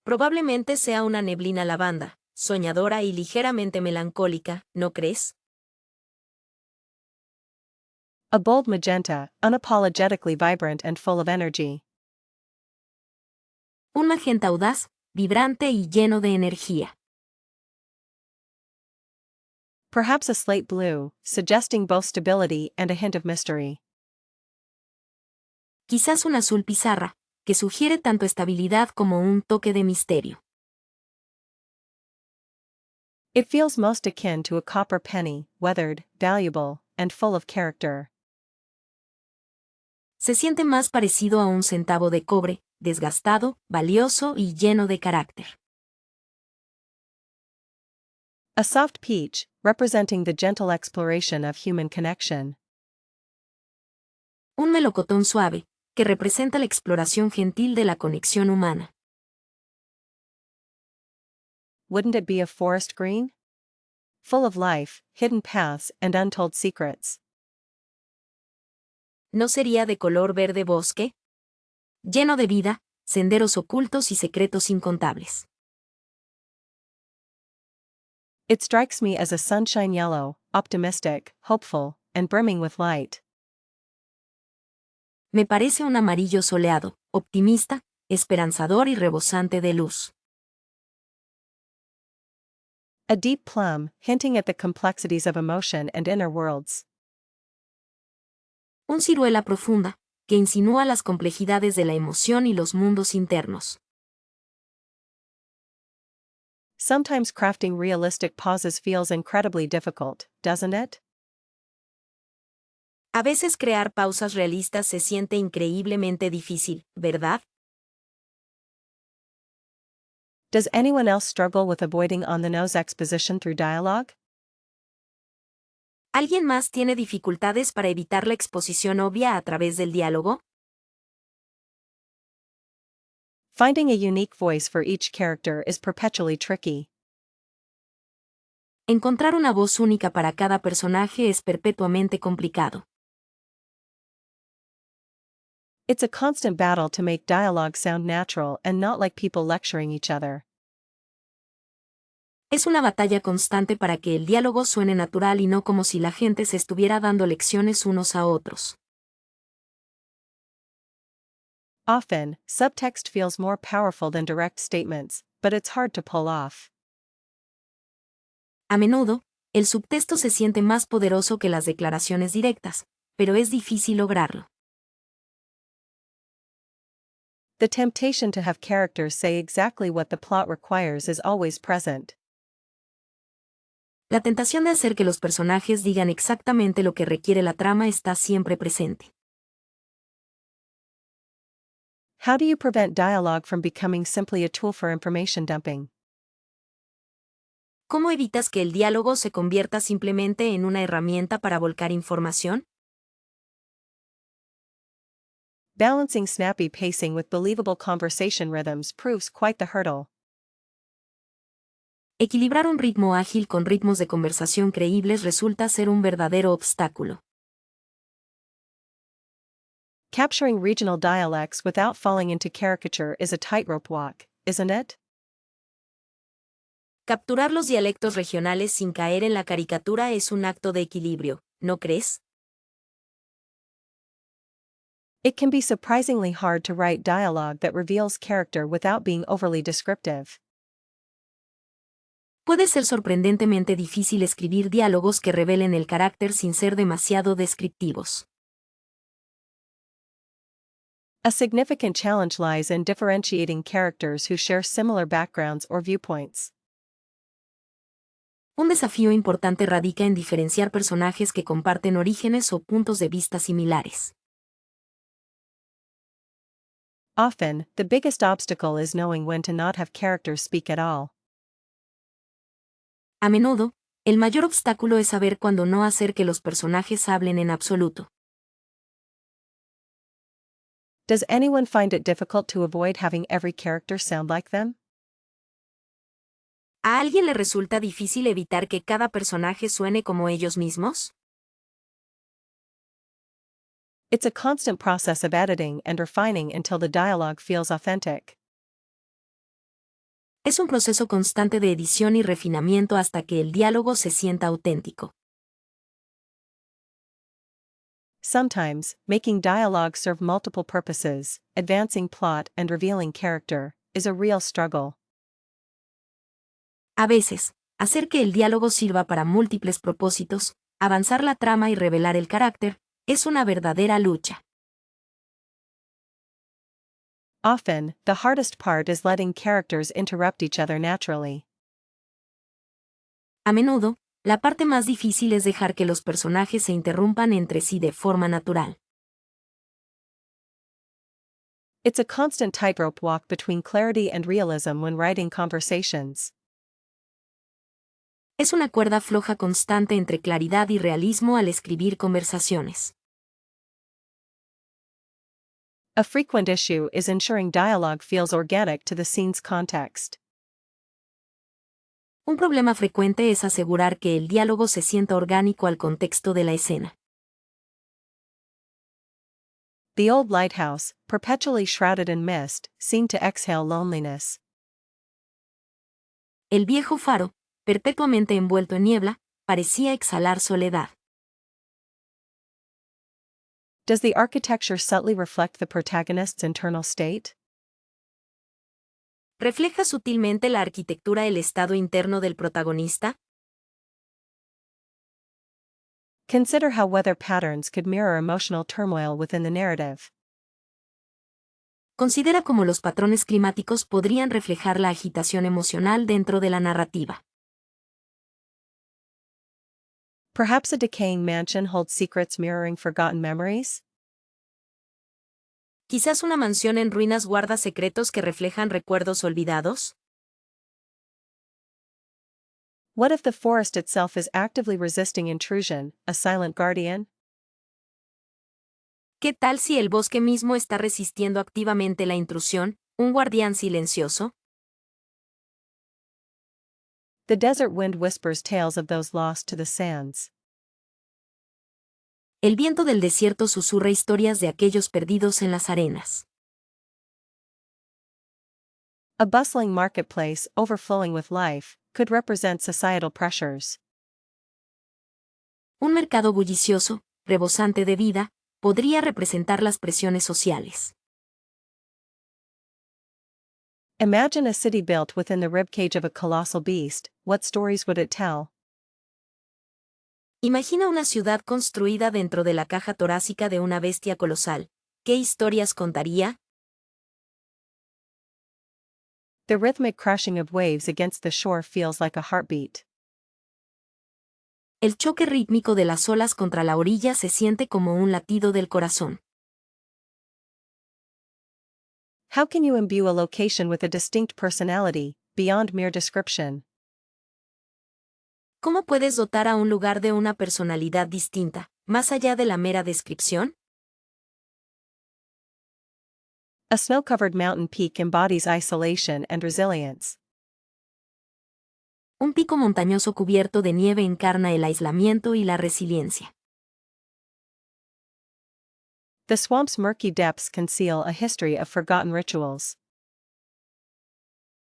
Probablemente sea una neblina lavanda, soñadora y ligeramente melancólica, ¿no crees? A bold magenta, unapologetically vibrant and full of energy. Un magenta audaz, vibrante y lleno de energía. Perhaps a slate blue, suggesting both stability and a hint of mystery. Quizás un azul pizarra, que sugiere tanto estabilidad como un toque de misterio. It feels most akin to a copper penny, weathered, valuable, and full of character. Se siente más parecido a un centavo de cobre, desgastado, valioso y lleno de carácter. A soft peach, representing the gentle exploration of human connection. Un melocotón suave, que representa la exploración gentil de la conexión humana. Wouldn't it be a forest green? Full of life, hidden paths, and untold secrets. ¿No sería de color verde bosque? Lleno de vida, senderos ocultos y secretos incontables. It strikes me as a sunshine yellow, optimistic, hopeful, and brimming with light. Me parece un amarillo soleado, optimista, esperanzador y rebosante de luz. A deep plum, hinting at the complexities of emotion and inner worlds. Un ciruela profunda, que insinúa las complejidades de la emoción y los mundos internos. Sometimes crafting realistic pauses feels incredibly difficult, doesn't it? A veces crear pausas realistas se siente increíblemente difícil, ¿verdad? Does anyone else struggle with avoiding on-the-nose exposition through dialogue? ¿Alguien más tiene dificultades para evitar la exposición obvia a través del diálogo? Finding a unique voice for each character is perpetually tricky. Encontrar una voz única para cada personaje es perpetuamente complicado. It's a constant battle to make dialogue sound natural and not like people lecturing each other. Es una batalla constante para que el diálogo suene natural y no como si la gente se estuviera dando lecciones unos a otros. Often, subtext feels more powerful than direct statements, but it's hard to pull off. A menudo, el subtexto se siente más poderoso que las declaraciones directas, pero es difícil lograrlo. The temptation to have characters say exactly what the plot requires is always present. La tentación de hacer que los personajes digan exactamente lo que requiere la trama está siempre presente. How do you prevent dialogue from becoming simply a tool for information dumping? ¿Cómo evitas que el diálogo se convierta simplemente en una herramienta para volcar información? Balancing snappy pacing with believable conversation rhythms proves quite the hurdle. Equilibrar un ritmo ágil con ritmos de conversación creíbles resulta ser un verdadero obstáculo. Capturing regional dialects without falling into caricature is a tightrope walk, isn't it? Capturar los dialectos regionales sin caer en la caricatura es un acto de equilibrio, ¿no crees? It can be surprisingly hard to write dialogue that reveals character without being overly descriptive. Puede ser sorprendentemente difícil escribir diálogos que revelen el carácter sin ser demasiado descriptivos. A significant challenge lies in differentiating characters who share similar backgrounds or viewpoints. Un desafío importante radica en diferenciar personajes que comparten orígenes o puntos de vista similares. Often, the biggest obstacle is knowing when to not have characters speak at all. A menudo, el mayor obstáculo es saber cuándo no hacer que los personajes hablen en absoluto. Does anyone find it difficult to avoid having every character sound like them? ¿A alguien le resulta difícil evitar que cada personaje suene como ellos mismos? It's a constant process of editing and refining until the dialogue feels authentic. Es un proceso constante de edición y refinamiento hasta que el diálogo se sienta auténtico. Sometimes, making dialogue serve multiple purposes, advancing plot and revealing character, is a real struggle. A veces, hacer que el diálogo sirva para múltiples propósitos, avanzar la trama y revelar el carácter, es una verdadera lucha. Often, the hardest part is letting characters interrupt each other naturally. A menudo, la parte más difícil es dejar que los personajes se interrumpan entre sí de forma natural. It's a constant tightrope walk between clarity and realism when writing conversations. Es una cuerda floja constante entre claridad y realismo al escribir conversaciones. A frequent issue is ensuring dialogue feels organic to the scene's context. Un problema frecuente es asegurar que el diálogo se sienta orgánico al contexto de la escena. The old lighthouse, perpetually shrouded in mist, seemed to exhale loneliness. El viejo faro, perpetuamente envuelto en niebla, parecía exhalar soledad. Does the architecture subtly reflect the protagonist's internal state? ¿Refleja sutilmente la arquitectura el estado interno del protagonista? Consider how weather patterns could mirror emotional turmoil within the narrative. Considera cómo los patrones climáticos podrían reflejar la agitación emocional dentro de la narrativa. Perhaps a decaying mansion holds secrets mirroring forgotten memories? ¿Quizás una mansión en ruinas guarda secretos que reflejan recuerdos olvidados? What if the forest itself is actively resisting intrusion, a silent guardian? ¿Qué tal si el bosque mismo está resistiendo activamente la intrusión, un guardián silencioso? The desert wind whispers tales of those lost to the sands. El viento del desierto susurra historias de aquellos perdidos en las arenas. A bustling marketplace overflowing with life could represent societal pressures. Un mercado bullicioso, rebosante de vida, podría representar las presiones sociales. Imagine a city built within the ribcage of a colossal beast, what stories would it tell? Imagina una ciudad construida dentro de la caja torácica de una bestia colosal. ¿Qué historias contaría? The rhythmic crashing of waves against the shore feels like a heartbeat. El choque rítmico de las olas contra la orilla se siente como un latido del corazón. How can you imbue a location with a distinct personality, beyond mere description? ¿Cómo puedes dotar a un lugar de una personalidad distinta, más allá de la mera descripción? A snow-covered mountain peak embodies isolation and resilience. Un pico montañoso cubierto de nieve encarna el aislamiento y la resiliencia. The swamp's murky depths conceal a history of forgotten rituals.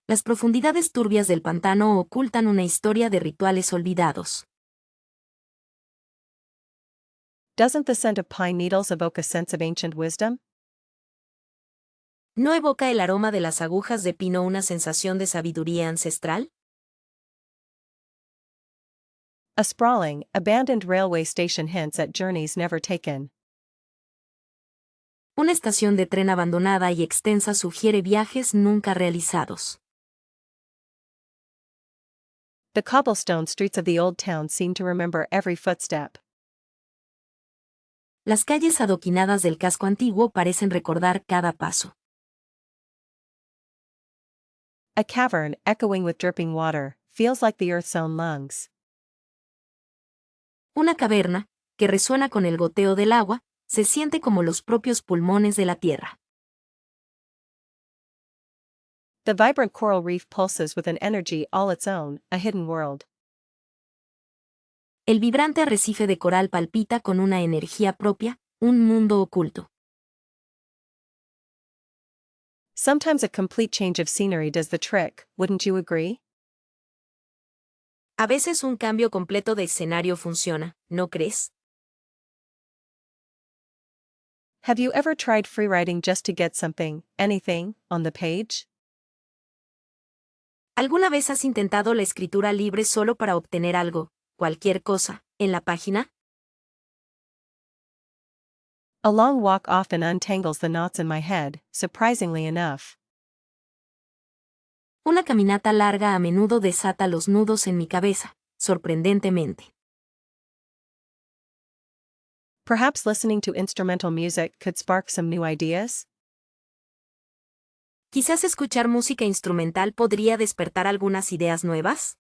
Las profundidades turbias del pantano ocultan una historia de rituales olvidados. Doesn't the scent of pine needles evoke a sense of ancient wisdom? ¿No evoca el aroma de las agujas de pino una sensación de sabiduría ancestral? A sprawling, abandoned railway station hints at journeys never taken. Una estación de tren abandonada y extensa sugiere viajes nunca realizados. The cobblestone streets of the old town seem to remember every footstep. Las calles adoquinadas del casco antiguo parecen recordar cada paso. A cavern, echoing with dripping water, feels like the earth's own lungs. Una caverna, que resuena con el goteo del agua, se siente como los propios pulmones de la tierra. The vibrant coral reef pulses with an energy all its own, a hidden world. El vibrante arrecife de coral palpita con una energía propia, un mundo oculto. Sometimes a complete change of scenery does the trick, wouldn't you agree? A veces un cambio completo de escenario funciona, ¿no crees? Have you ever tried freewriting just to get something, anything, on the page? ¿Alguna vez has intentado la escritura libre solo para obtener algo, cualquier cosa, en la página? A long walk often untangles the knots in my head, surprisingly enough. Una caminata larga a menudo desata los nudos en mi cabeza, sorprendentemente. Perhaps listening to instrumental music could spark some new ideas? Quizás escuchar música instrumental podría despertar algunas ideas nuevas.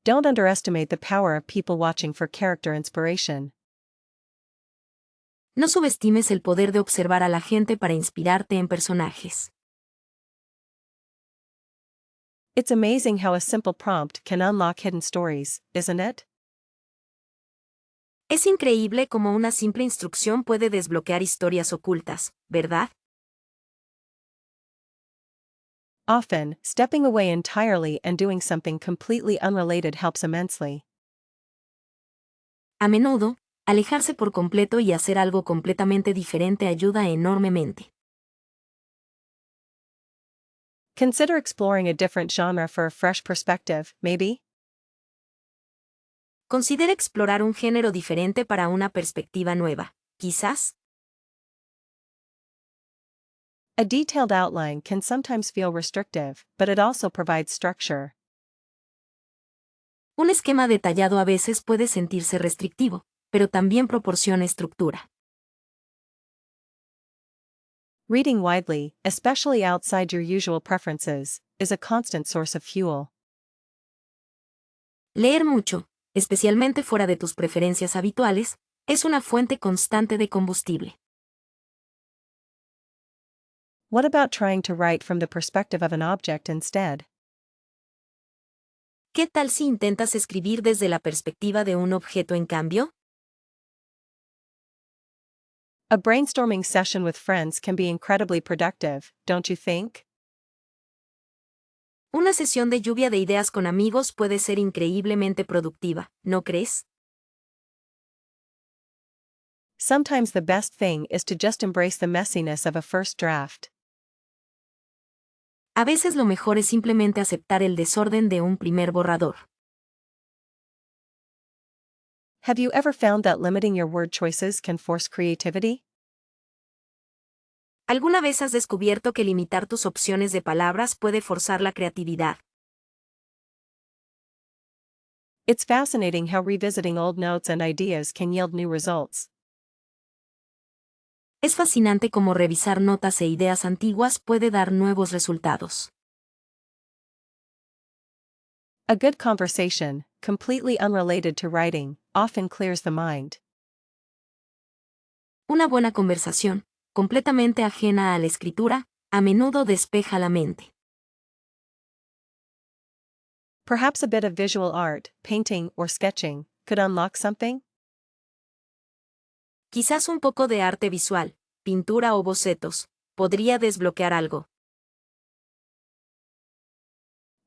Don't underestimate the power of people watching for character inspiration. No subestimes el poder de observar a la gente para inspirarte en personajes. It's amazing how a simple prompt can unlock hidden stories, isn't it? Es increíble cómo una simple instrucción puede desbloquear historias ocultas, ¿verdad? Often, stepping away entirely and doing something completely unrelated helps immensely. A menudo, alejarse por completo y hacer algo completamente diferente ayuda enormemente. Consider exploring a different genre for a fresh perspective, maybe? Considera explorar un género diferente para una perspectiva nueva, quizás. A detailed outline can sometimes feel restrictive, but it also provides structure. Un esquema detallado a veces puede sentirse restrictivo, pero también proporciona estructura. Reading widely, especially outside your usual preferences, is a constant source of fuel. Leer mucho, especialmente fuera de tus preferencias habituales, es una fuente constante de combustible. What about trying to write from the perspective of an object instead? ¿Qué tal si intentas escribir desde la perspectiva de un objeto en cambio? A brainstorming session with friends can be incredibly productive, don't you think? Una sesión de lluvia de ideas con amigos puede ser increíblemente productiva, ¿no crees? Sometimes the best thing is to just embrace the messiness of a first draft. A veces lo mejor es simplemente aceptar el desorden de un primer borrador. Have you ever found that limiting your word choices can force creativity? ¿Alguna vez has descubierto que limitar tus opciones de palabras puede forzar la creatividad? It's fascinating how revisiting old notes and ideas can yield new results. Es fascinante cómo revisar notas e ideas antiguas puede dar nuevos resultados. A good conversation, completely unrelated to writing, often clears the mind. Una buena conversación, completamente ajena a la escritura, a menudo despeja la mente. Perhaps a bit of visual art, painting or sketching, could unlock something? Quizás un poco de arte visual, pintura o bocetos, podría desbloquear algo.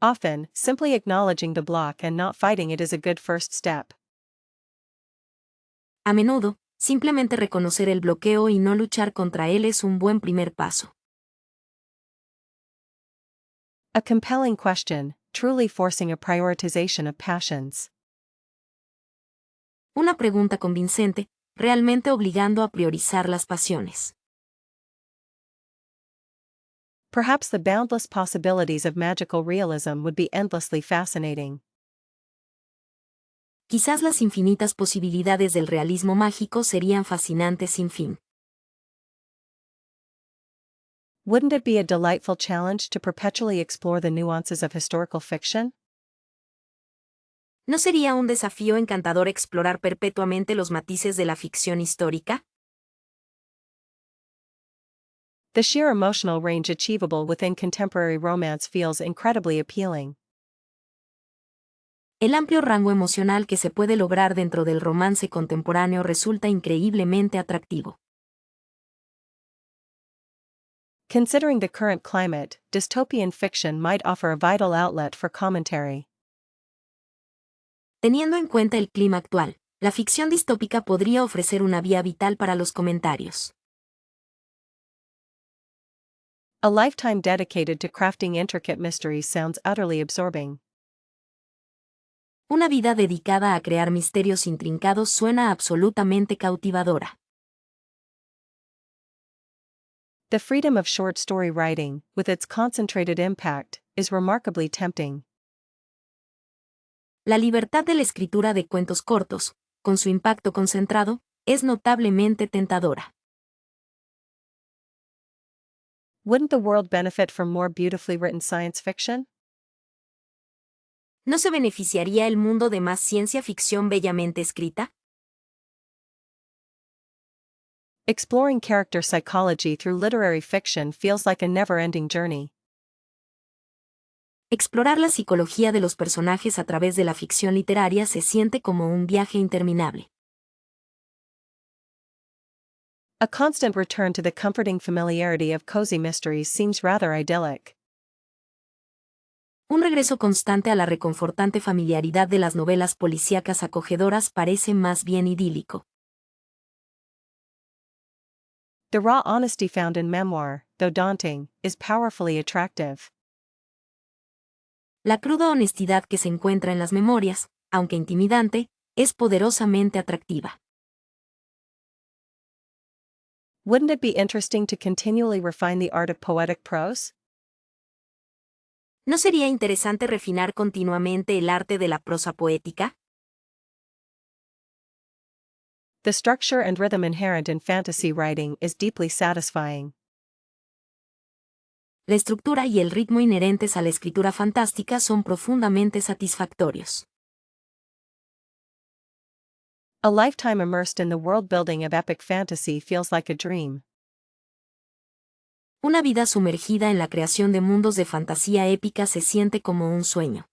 Often, simply acknowledging the block and not fighting it is a good first step. A menudo, simplemente reconocer el bloqueo y no luchar contra él es un buen primer paso. A compelling question, truly forcing a prioritization of passions. Una pregunta convincente, realmente obligando a priorizar las pasiones. Perhaps the boundless possibilities of magical realism would be endlessly fascinating. Quizás las infinitas posibilidades del realismo mágico serían fascinantes sin fin. Wouldn't it be a delightful challenge to perpetually explore the nuances of historical fiction? ¿No sería un desafío encantador explorar perpetuamente los matices de la ficción histórica? The sheer emotional range achievable within contemporary romance feels incredibly appealing. El amplio rango emocional que se puede lograr dentro del romance contemporáneo resulta increíblemente atractivo. Considering the current climate, dystopian fiction might offer a vital outlet for commentary. Teniendo en cuenta el clima actual, la ficción distópica podría ofrecer una vía vital para los comentarios. A lifetime dedicated to crafting intricate mysteries sounds utterly absorbing. Una vida dedicada a crear misterios intrincados suena absolutamente cautivadora. The freedom of short story writing, with its concentrated impact, is remarkably tempting. La libertad de la escritura de cuentos cortos, con su impacto concentrado, es notablemente tentadora. Wouldn't the world benefit from more beautifully written science fiction? ¿No se beneficiaría el mundo de más ciencia ficción bellamente escrita? Exploring character psychology through literary fiction feels like a never-ending journey. Explorar la psicología de los personajes a través de la ficción literaria se siente como un viaje interminable. A constant return to the comforting familiarity of cozy mysteries seems rather idyllic. Un regreso constante a la reconfortante familiaridad de las novelas policíacas acogedoras parece más bien idílico. The raw honesty found in memoir, though daunting, is powerfully attractive. La cruda honestidad que se encuentra en las memorias, aunque intimidante, es poderosamente atractiva. Wouldn't it be interesting to continually refine the art of poetic prose? ¿No sería interesante refinar continuamente el arte de la prosa poética? The structure and rhythm inherent in fantasy writing is deeply satisfying. La estructura y el ritmo inherentes a la escritura fantástica son profundamente satisfactorios. A lifetime immersed in the world building of epic fantasy feels like a dream. Una vida sumergida en la creación de mundos de fantasía épica se siente como un sueño.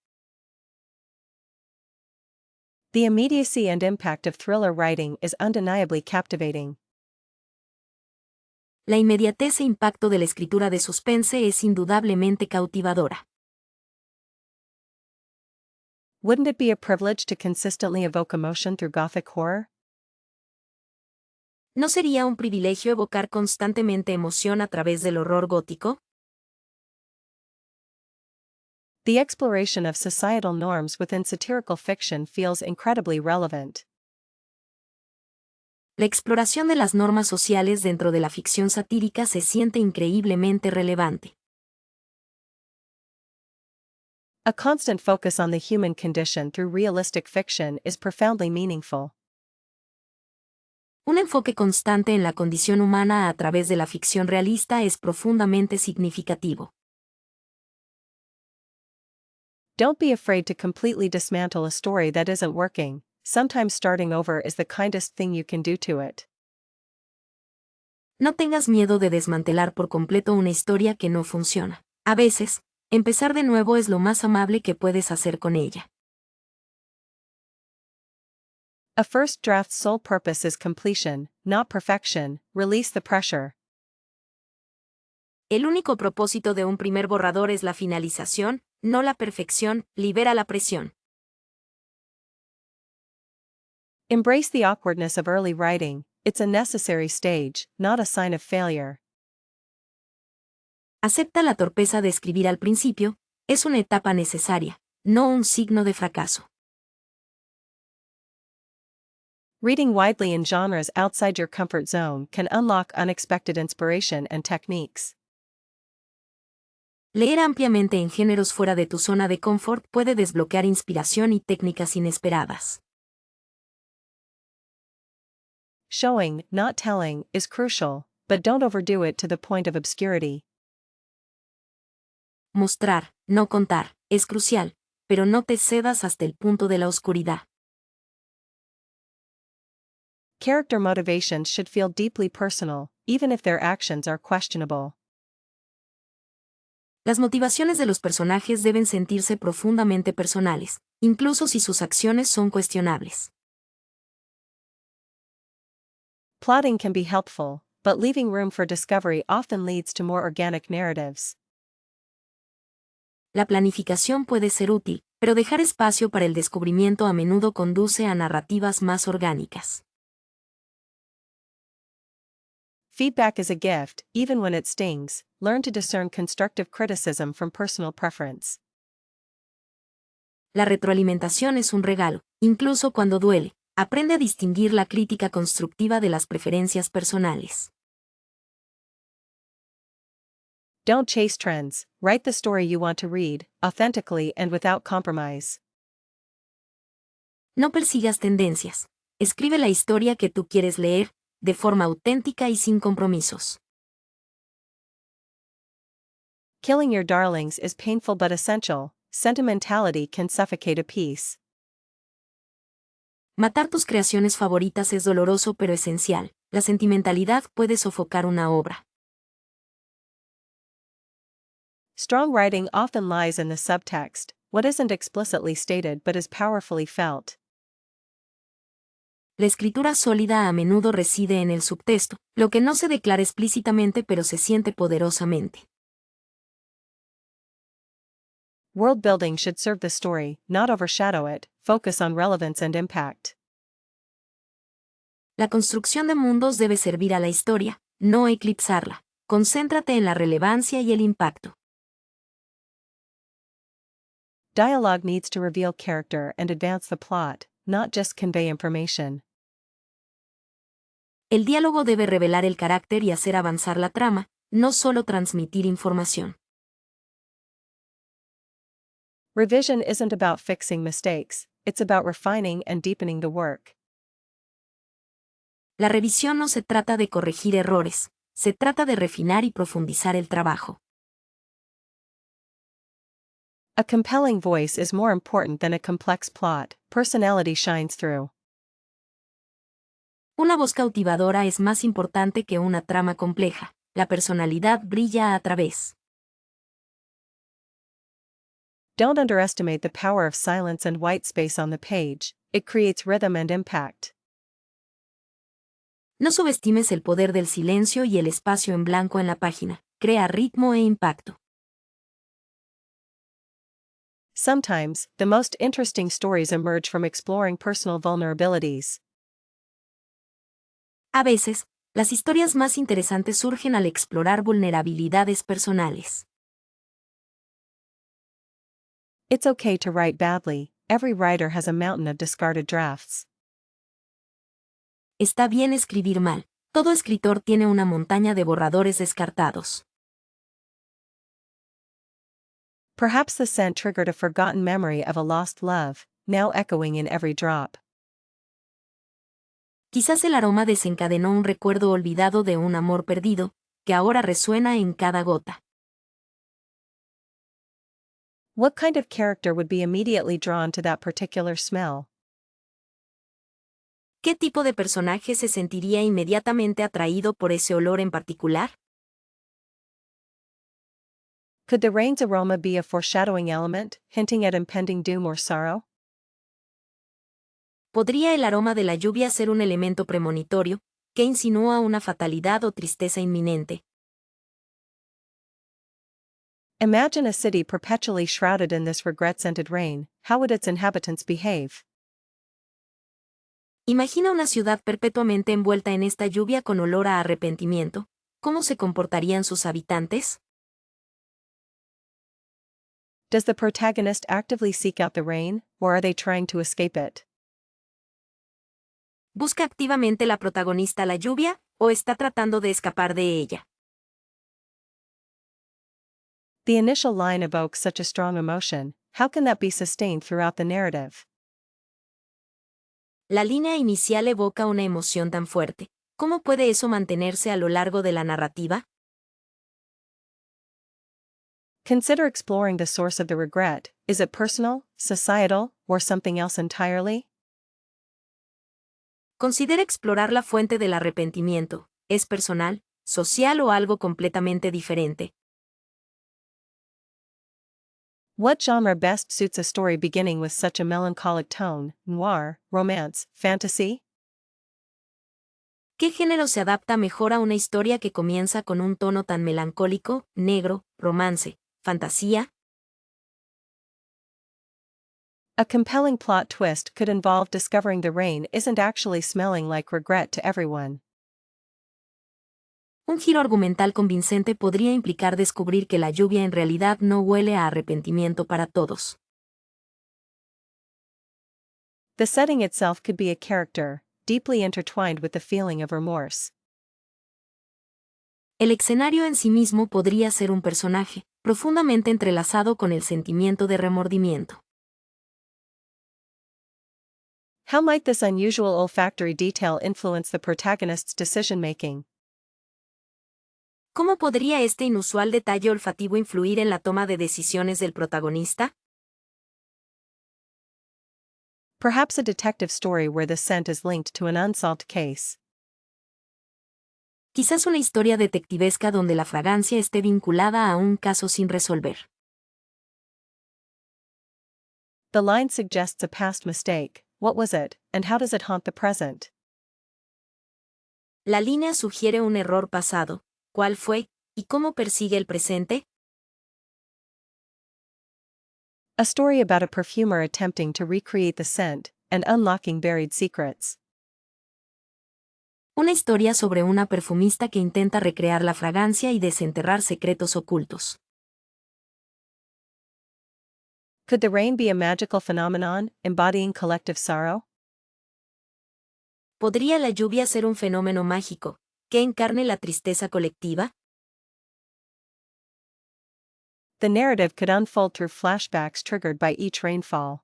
The immediacy and impact of thriller writing is undeniably captivating. La inmediatez e impacto de la escritura de suspense es indudablemente cautivadora. Wouldn't it be a privilege to consistently evoke emotion through Gothic horror? ¿No sería un privilegio evocar constantemente emoción a través del horror gótico? The exploration of societal norms within satirical fiction feels incredibly relevant. La exploración de las normas sociales dentro de la ficción satírica se siente increíblemente relevante. A constant focus on the human condition through realistic fiction is profoundly meaningful. Un enfoque constante en la condición humana a través de la ficción realista es profundamente significativo. Don't be afraid to completely dismantle a story that isn't working. Sometimes starting over is the kindest thing you can do to it. No tengas miedo de desmantelar por completo una historia que no funciona. A veces, empezar de nuevo es lo más amable que puedes hacer con ella. A first draft's sole purpose is completion, not perfection. Release the pressure. El único propósito de un primer borrador es la finalización, no la perfección. Libera la presión. Embrace the awkwardness of early writing. It's a necessary stage, not a sign of failure. Acepta la torpeza de escribir al principio, es una etapa necesaria, no un signo de fracaso. Reading widely in genres outside your comfort zone can unlock unexpected inspiration and techniques. Leer ampliamente en géneros fuera de tu zona de confort puede desbloquear inspiración y técnicas inesperadas. Showing, not telling, is crucial, but don't overdo it to the point of obscurity. Mostrar, no contar, es crucial, pero no te cedas hasta el punto de la oscuridad. Character motivations should feel deeply personal, even if their actions are questionable. Las motivaciones de los personajes deben sentirse profundamente personales, incluso si sus acciones son cuestionables. Plotting can be helpful, but leaving room for discovery often leads to more organic narratives. La planificación puede ser útil, pero dejar espacio para el descubrimiento a menudo conduce a narrativas más orgánicas. Feedback is a gift, even when it stings. Learn to discern constructive criticism from personal preference. La retroalimentación es un regalo, incluso cuando duele. Aprende a distinguir la crítica constructiva de las preferencias personales. Don't chase trends. Write the story you want to read, authentically and without compromise. No persigas tendencias. Escribe la historia que tú quieres leer, de forma auténtica y sin compromisos. Killing your darlings is painful but essential. Sentimentality can suffocate a piece. Matar tus creaciones favoritas es doloroso pero esencial. La sentimentalidad puede sofocar una obra. Strong writing often lies in the subtext, what isn't explicitly stated but is powerfully felt. La escritura sólida a menudo reside en el subtexto, lo que no se declara explícitamente pero se siente poderosamente. World building should serve the story, not overshadow it. Focus on relevance and impact. La construcción de mundos debe servir a la historia, no eclipsarla. Concéntrate en la relevancia y el impacto. Dialogue needs to reveal character and advance the plot, not just convey information. El diálogo debe revelar el carácter y hacer avanzar la trama, no solo transmitir información. Revision isn't about fixing mistakes, it's about refining and deepening the work. La revisión no se trata de corregir errores, se trata de refinar y profundizar el trabajo. A compelling voice is more important than a complex plot. Personality shines through. Una voz cautivadora es más importante que una trama compleja. La personalidad brilla a través. Don't underestimate the power of silence and white space on the page. It creates rhythm and impact. No subestimes el poder del silencio y el espacio en blanco en la página. Crea ritmo e impacto. Sometimes, the most interesting stories emerge from exploring personal vulnerabilities. A veces, las historias más interesantes surgen al explorar vulnerabilidades personales. It's okay to write badly. Every writer has a mountain of discarded drafts. Está bien escribir mal. Todo escritor tiene una montaña de borradores descartados. Perhaps the scent triggered a forgotten memory of a lost love, now echoing in every drop. Quizás el aroma desencadenó un recuerdo olvidado de un amor perdido, que ahora resuena en cada gota. What kind of character would be immediately drawn to that particular smell? ¿Qué tipo de personaje se sentiría inmediatamente atraído por ese olor en particular? Could the rain's aroma be a foreshadowing element, hinting at impending doom or sorrow? ¿Podría el aroma de la lluvia ser un elemento premonitorio, que insinúa una fatalidad o tristeza inminente? Imagine a city perpetually shrouded in this regret-scented rain. How would its inhabitants behave? Imagina una ciudad perpetuamente envuelta en esta lluvia con olor a arrepentimiento. ¿Cómo se comportarían sus habitantes? Does the protagonist actively seek out the rain, or are they trying to escape it? ¿Busca activamente la protagonista la lluvia, o está tratando de escapar de ella? The initial line evokes such a strong emotion. How can that be sustained throughout the narrative? La línea inicial evoca una emoción tan fuerte. ¿Cómo puede eso mantenerse a lo largo de la narrativa? Consider exploring the source of the regret. Is it personal, societal, or something else entirely? Considera explorar la fuente del arrepentimiento. ¿Es personal, social o algo completamente diferente? What genre best suits a story beginning with such a melancholic tone? Noir, romance, fantasy? ¿Qué género se adapta mejor a una historia que comienza con un tono tan melancólico, negro, romance, fantasía? A compelling plot twist could involve discovering the rain isn't actually smelling like regret to everyone. Un giro argumental convincente podría implicar descubrir que la lluvia en realidad no huele a arrepentimiento para todos. The setting itself could be a character, deeply intertwined with the feeling of remorse. El escenario en sí mismo podría ser un personaje, profundamente entrelazado con el sentimiento de remordimiento. How might this unusual olfactory detail influence the protagonist's decision-making? ¿Cómo podría este inusual detalle olfativo influir en la toma de decisiones del protagonista? Perhaps a detective story where the scent is linked to an unsolved case. Quizás una historia detectivesca donde la fragancia esté vinculada a un caso sin resolver. The line suggests a past mistake. What was it, and how does it haunt the present? La línea sugiere un error pasado. ¿Cuál fue, y cómo persigue el presente? A story about a perfumer attempting to recreate the scent and unlocking buried secrets. Una historia sobre una perfumista que intenta recrear la fragancia y desenterrar secretos ocultos. Could the rain be a magical phenomenon, embodying collective sorrow? ¿Podría la lluvia ser un fenómeno mágico, que encarne la tristeza colectiva? The narrative could unfold through flashbacks triggered by each rainfall.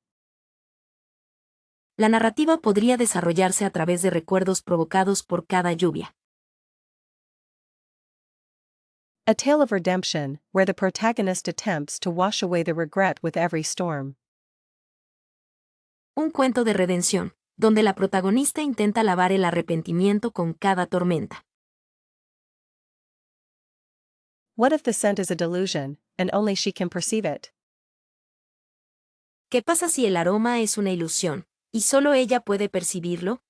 La narrativa podría desarrollarse a través de recuerdos provocados por cada lluvia. A tale of redemption, where the protagonist attempts to wash away the regret with every storm. Un cuento de redención, donde la protagonista intenta lavar el arrepentimiento con cada tormenta. What if the scent is a delusion, and only she can perceive it? ¿Qué pasa si el aroma es una ilusión, y solo ella puede percibirlo?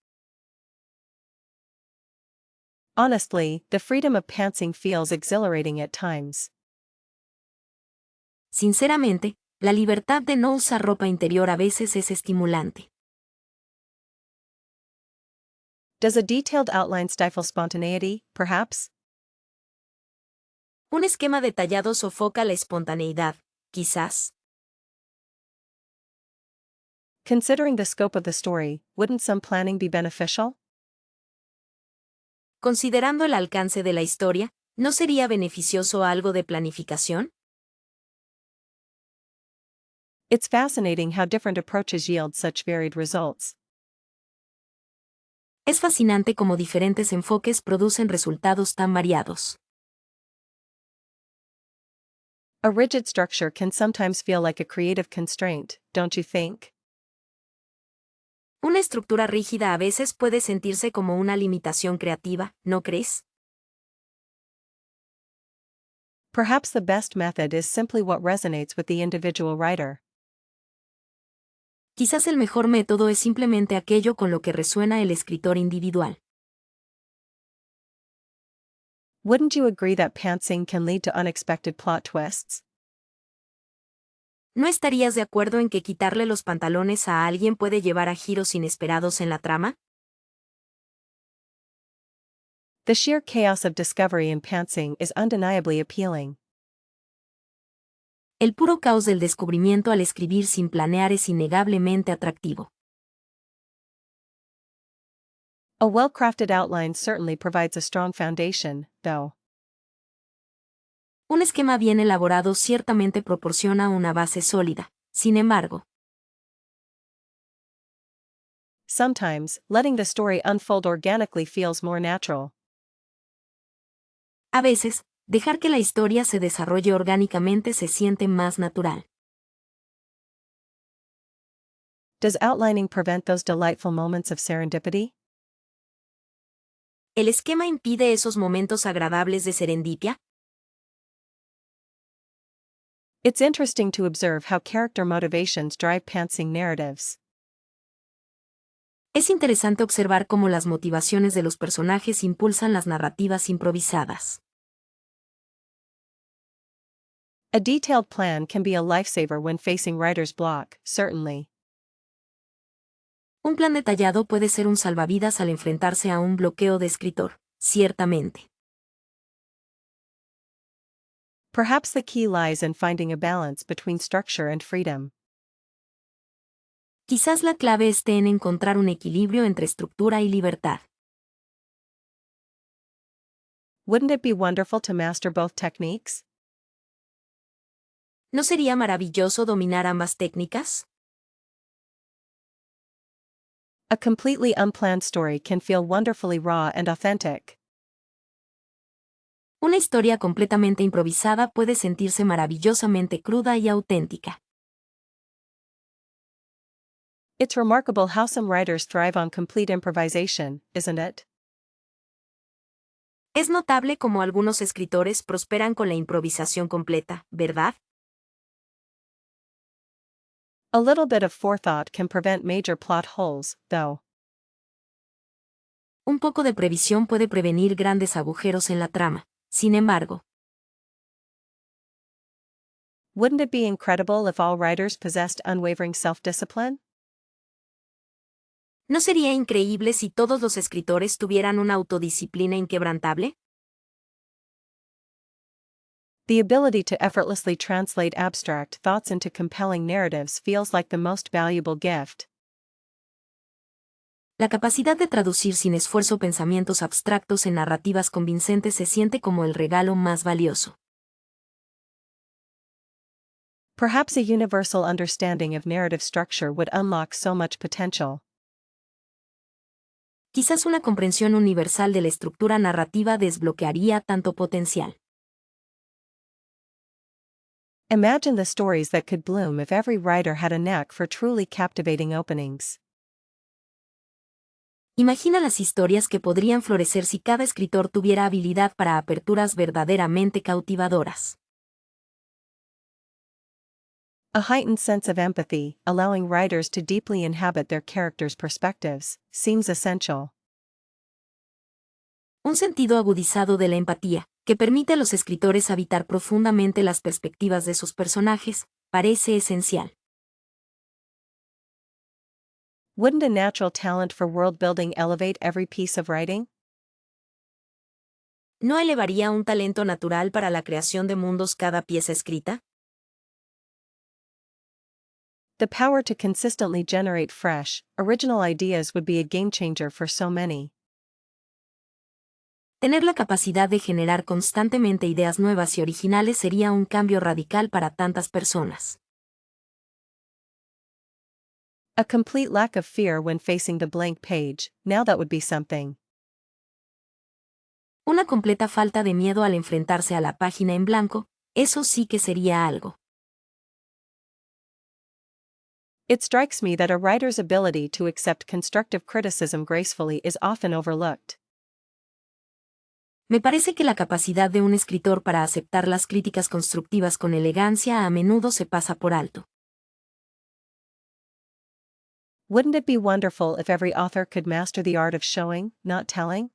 Honestly, the freedom of pantsing feels exhilarating at times. Sinceramente, la libertad de no usar ropa interior a veces es estimulante. Does a detailed outline stifle spontaneity, perhaps? Un esquema detallado sofoca la espontaneidad, quizás. Considering the scope of the story, wouldn't some planning be beneficial? Considerando el alcance de la historia, ¿no sería beneficioso algo de planificación? It's fascinating how different approaches yield such varied results. Es fascinante cómo diferentes enfoques producen resultados tan variados. A rigid structure can sometimes feel like a creative constraint, don't you think? Una estructura rígida a veces puede sentirse como una limitación creativa, ¿no crees? Perhaps the best method is simply what resonates with the individual writer. Quizás el mejor método es simplemente aquello con lo que resuena el escritor individual. Wouldn't you agree that pantsing can lead to unexpected plot twists? ¿No estarías de acuerdo en que quitarle los pantalones a alguien puede llevar a giros inesperados en la trama? The sheer chaos of discovery in pantsing is undeniably appealing. El puro caos del descubrimiento al escribir sin planear es innegablemente atractivo. A well-crafted outline certainly provides a strong foundation, though. Un esquema bien elaborado ciertamente proporciona una base sólida. Sin embargo, Sometimes, letting the story unfold organically feels more natural. a veces, dejar que la historia se desarrolle orgánicamente se siente más natural. Does outlining prevent those delightful moments of serendipity? ¿El esquema impide esos momentos agradables de serendipia? It's interesting to observe how character motivations drive pantsing narratives. Es interesante observar cómo las motivaciones de los personajes impulsan las narrativas improvisadas. A detailed plan can be a lifesaver when facing writer's block, certainly. Un plan detallado puede ser un salvavidas al enfrentarse a un bloqueo de escritor, ciertamente. Perhaps the key lies in finding a balance between structure and freedom. Quizás la clave esté en encontrar un equilibrio entre estructura y libertad. Wouldn't it be wonderful to master both techniques? ¿No sería maravilloso dominar ambas técnicas? A completely unplanned story can feel wonderfully raw and authentic. Una historia completamente improvisada puede sentirse maravillosamente cruda y auténtica. It's remarkable how some writers thrive on complete improvisation, isn't it? Es notable cómo algunos escritores prosperan con la improvisación completa, ¿verdad? A little bit of forethought can prevent major plot holes, though. Un poco de previsión puede prevenir grandes agujeros en la trama. Sin embargo, Wouldn't it be incredible if all writers possessed unwavering self-discipline? ¿no sería increíble si todos los escritores tuvieran una autodisciplina inquebrantable? The ability to effortlessly translate abstract thoughts into compelling narratives feels like the most valuable gift. La capacidad de traducir sin esfuerzo pensamientos abstractos en narrativas convincentes se siente como el regalo más valioso. Perhaps a universal understanding of narrative structure would unlock so much potential. Quizás una comprensión universal de la estructura narrativa desbloquearía tanto potencial. Imagine the stories that could bloom if every writer had a knack for truly captivating openings. Imagina las historias que podrían florecer si cada escritor tuviera habilidad para aperturas verdaderamente cautivadoras. A heightened sense of empathy, allowing writers to deeply inhabit their characters' perspectives, seems essential. Un sentido agudizado de la empatía, que permite a los escritores habitar profundamente las perspectivas de sus personajes, parece esencial. Wouldn't a natural talent for world building elevate every piece of writing? ¿No elevaría un talento natural para la creación de mundos cada pieza escrita? The power to consistently generate fresh, original ideas would be a game changer for so many. Tener la capacidad de generar constantemente ideas nuevas y originales sería un cambio radical para tantas personas. A complete lack of fear when facing the blank page, now that would be something. Una completa falta de miedo al enfrentarse a la página en blanco, Eso sí que sería algo. It strikes me that a writer's ability to accept constructive criticism gracefully is often overlooked. Me parece que la capacidad de un escritor para aceptar las críticas constructivas con elegancia a menudo se pasa por alto. Wouldn't it be wonderful if every author could master the art of showing, not telling?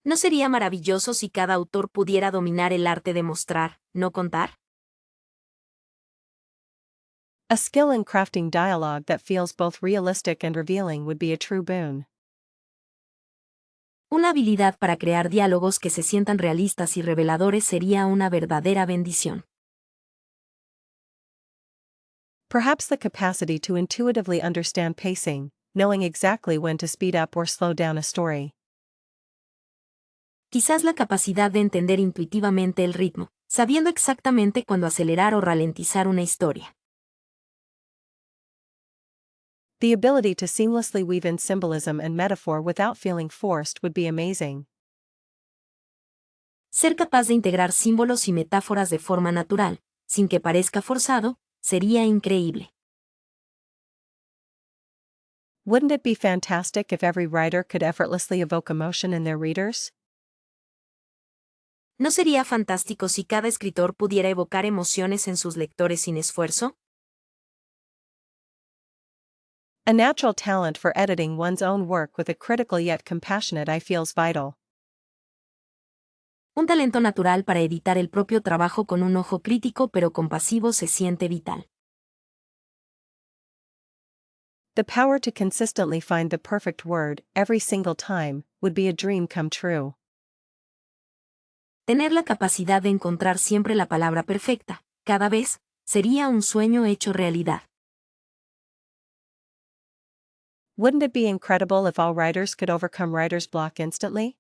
¿No sería maravilloso si cada autor pudiera dominar el arte de mostrar, no contar? A skill in crafting dialogue that feels both realistic and revealing would be a true boon. Una habilidad para crear diálogos que se sientan realistas y reveladores sería una verdadera bendición. Perhaps the capacity to intuitively understand pacing, knowing exactly when to speed up or slow down a story. Quizás la capacidad de entender intuitivamente el ritmo, sabiendo exactamente cuándo acelerar o ralentizar una historia. The ability to seamlessly weave in symbolism and metaphor without feeling forced would be amazing. Ser capaz de integrar símbolos y metáforas de forma natural, sin que parezca forzado, sería increíble. Wouldn't it be fantastic if every writer could effortlessly evoke emotion in their readers? ¿No sería fantástico si cada escritor pudiera evocar emociones en sus lectores sin esfuerzo? A natural talent for editing one's own work with a critical yet compassionate eye feels vital. Un talento natural para editar el propio trabajo con un ojo crítico pero compasivo se siente vital. The power to consistently find the perfect word, every single time, would be a dream come true. Tener la capacidad de encontrar siempre la palabra perfecta, cada vez, sería un sueño hecho realidad. Wouldn't it be incredible if all writers could overcome writer's block instantly?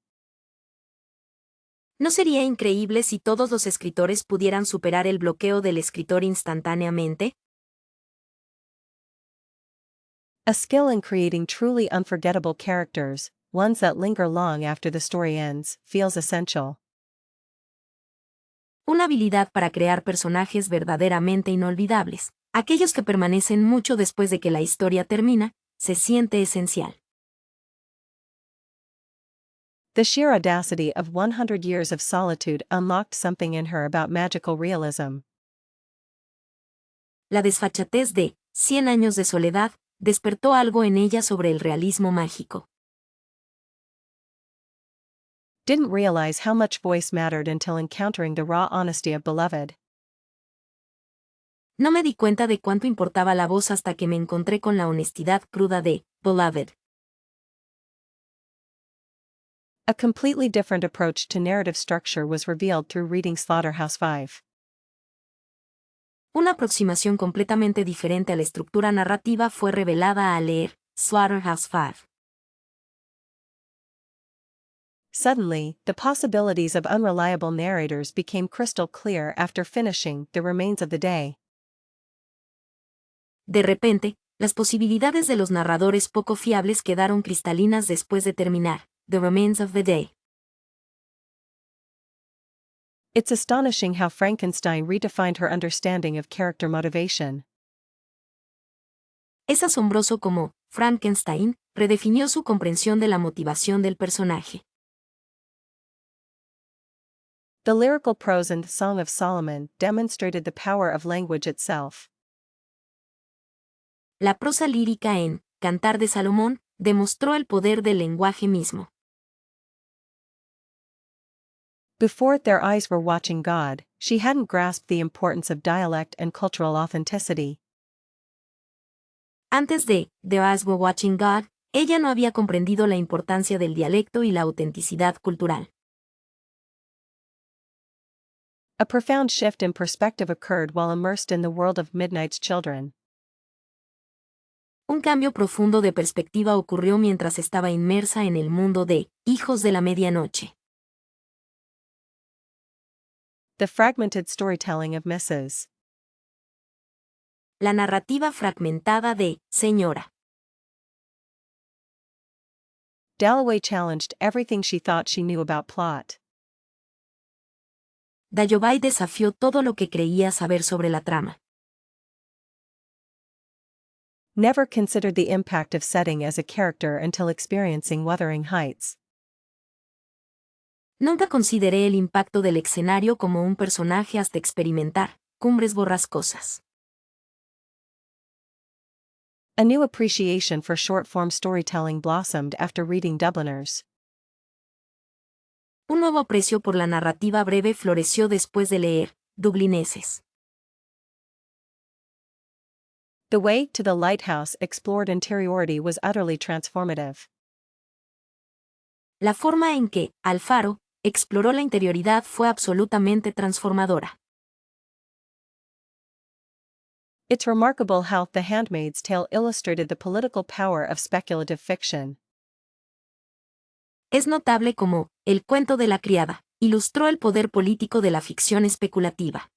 ¿No sería increíble si todos los escritores pudieran superar el bloqueo del escritor instantáneamente? A skill in creating truly unforgettable characters, ones that linger long after the story ends, feels essential. Una habilidad para crear personajes verdaderamente inolvidables, aquellos que permanecen mucho después de que la historia termina, se siente esencial. The sheer audacity of 100 Years of Solitude unlocked something in her about magical realism. La desfachatez de 100 años de soledad despertó algo en ella sobre el realismo mágico. Didn't realize how much voice mattered until encountering the raw honesty of Beloved. No me di cuenta de cuánto importaba la voz hasta que me encontré con la honestidad cruda de Beloved. A completely different approach to narrative structure was revealed through reading Slaughterhouse-Five. Una aproximación completamente diferente a la estructura narrativa fue revelada al leer Slaughterhouse-Five. Suddenly, the possibilities of unreliable narrators became crystal clear after finishing The Remains of the Day. De repente, las posibilidades de los narradores poco fiables quedaron cristalinas después de terminar The Remains of the Day. It's astonishing how Frankenstein redefined her understanding of character motivation. Es asombroso cómo Frankenstein redefinió su comprensión de la motivación del personaje. The lyrical prose in The Song of Solomon demonstrated the power of language itself. La prosa lírica en Cantar de Salomón demostró el poder del lenguaje mismo. Before their eyes were watching God, she hadn't grasped the importance of dialect and cultural authenticity. Antes de Their Eyes Were Watching God, ella no había comprendido la importancia del dialecto y la autenticidad cultural. A profound shift in perspective occurred while immersed in the world of Midnight's Children. Un cambio profundo de perspectiva ocurrió mientras estaba inmersa en el mundo de Hijos de la Medianoche. The fragmented storytelling of Mrs. La narrativa fragmentada de Señora Dalloway challenged everything she thought she knew about plot. Dayobei desafió todo lo que creía saber sobre la trama. Never considered the impact of setting as a character until experiencing Wuthering Heights. Nunca consideré el impacto del escenario como un personaje hasta experimentar Cumbres Borrascosas. A new appreciation for short-form storytelling blossomed after reading Dubliners. Un nuevo aprecio por la narrativa breve floreció después de leer Dublineses. The Way to the Lighthouse explored interiority was utterly transformative. La forma en que Alfaro exploró la interioridad fue absolutamente transformadora. It's remarkable how The Handmaid's Tale illustrated the political power of speculative fiction. Es notable como El cuento de la criada ilustró el poder político de la ficción especulativa.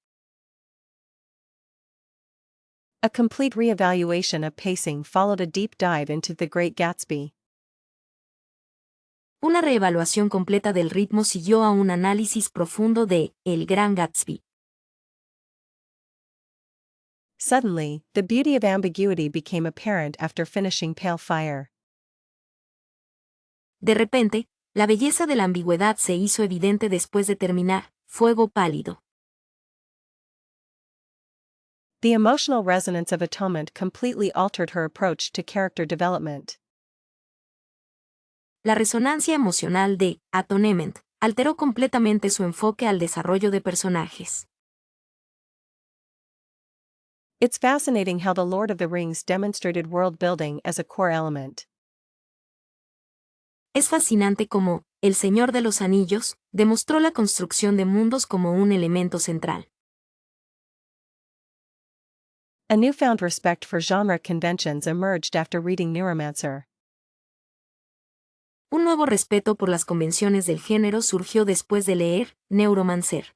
A complete re-evaluation of pacing followed a deep dive into The Great Gatsby. Una reevaluación completa del ritmo siguió a un análisis profundo de El Gran Gatsby. Suddenly, the beauty of ambiguity became apparent after finishing Pale Fire. De repente, la belleza de la ambigüedad se hizo evidente después de terminar Fuego Pálido. The emotional resonance of Atonement completely altered her approach to character development. La resonancia emocional de Atonement alteró completamente su enfoque al desarrollo de personajes. It's fascinating how The Lord of the Rings demonstrated world building as a core element. Es fascinante cómo El Señor de los Anillos demostró la construcción de mundos como un elemento central. A newfound respect for genre conventions emerged after reading Neuromancer. Un nuevo respeto por las convenciones del género surgió después de leer Neuromancer.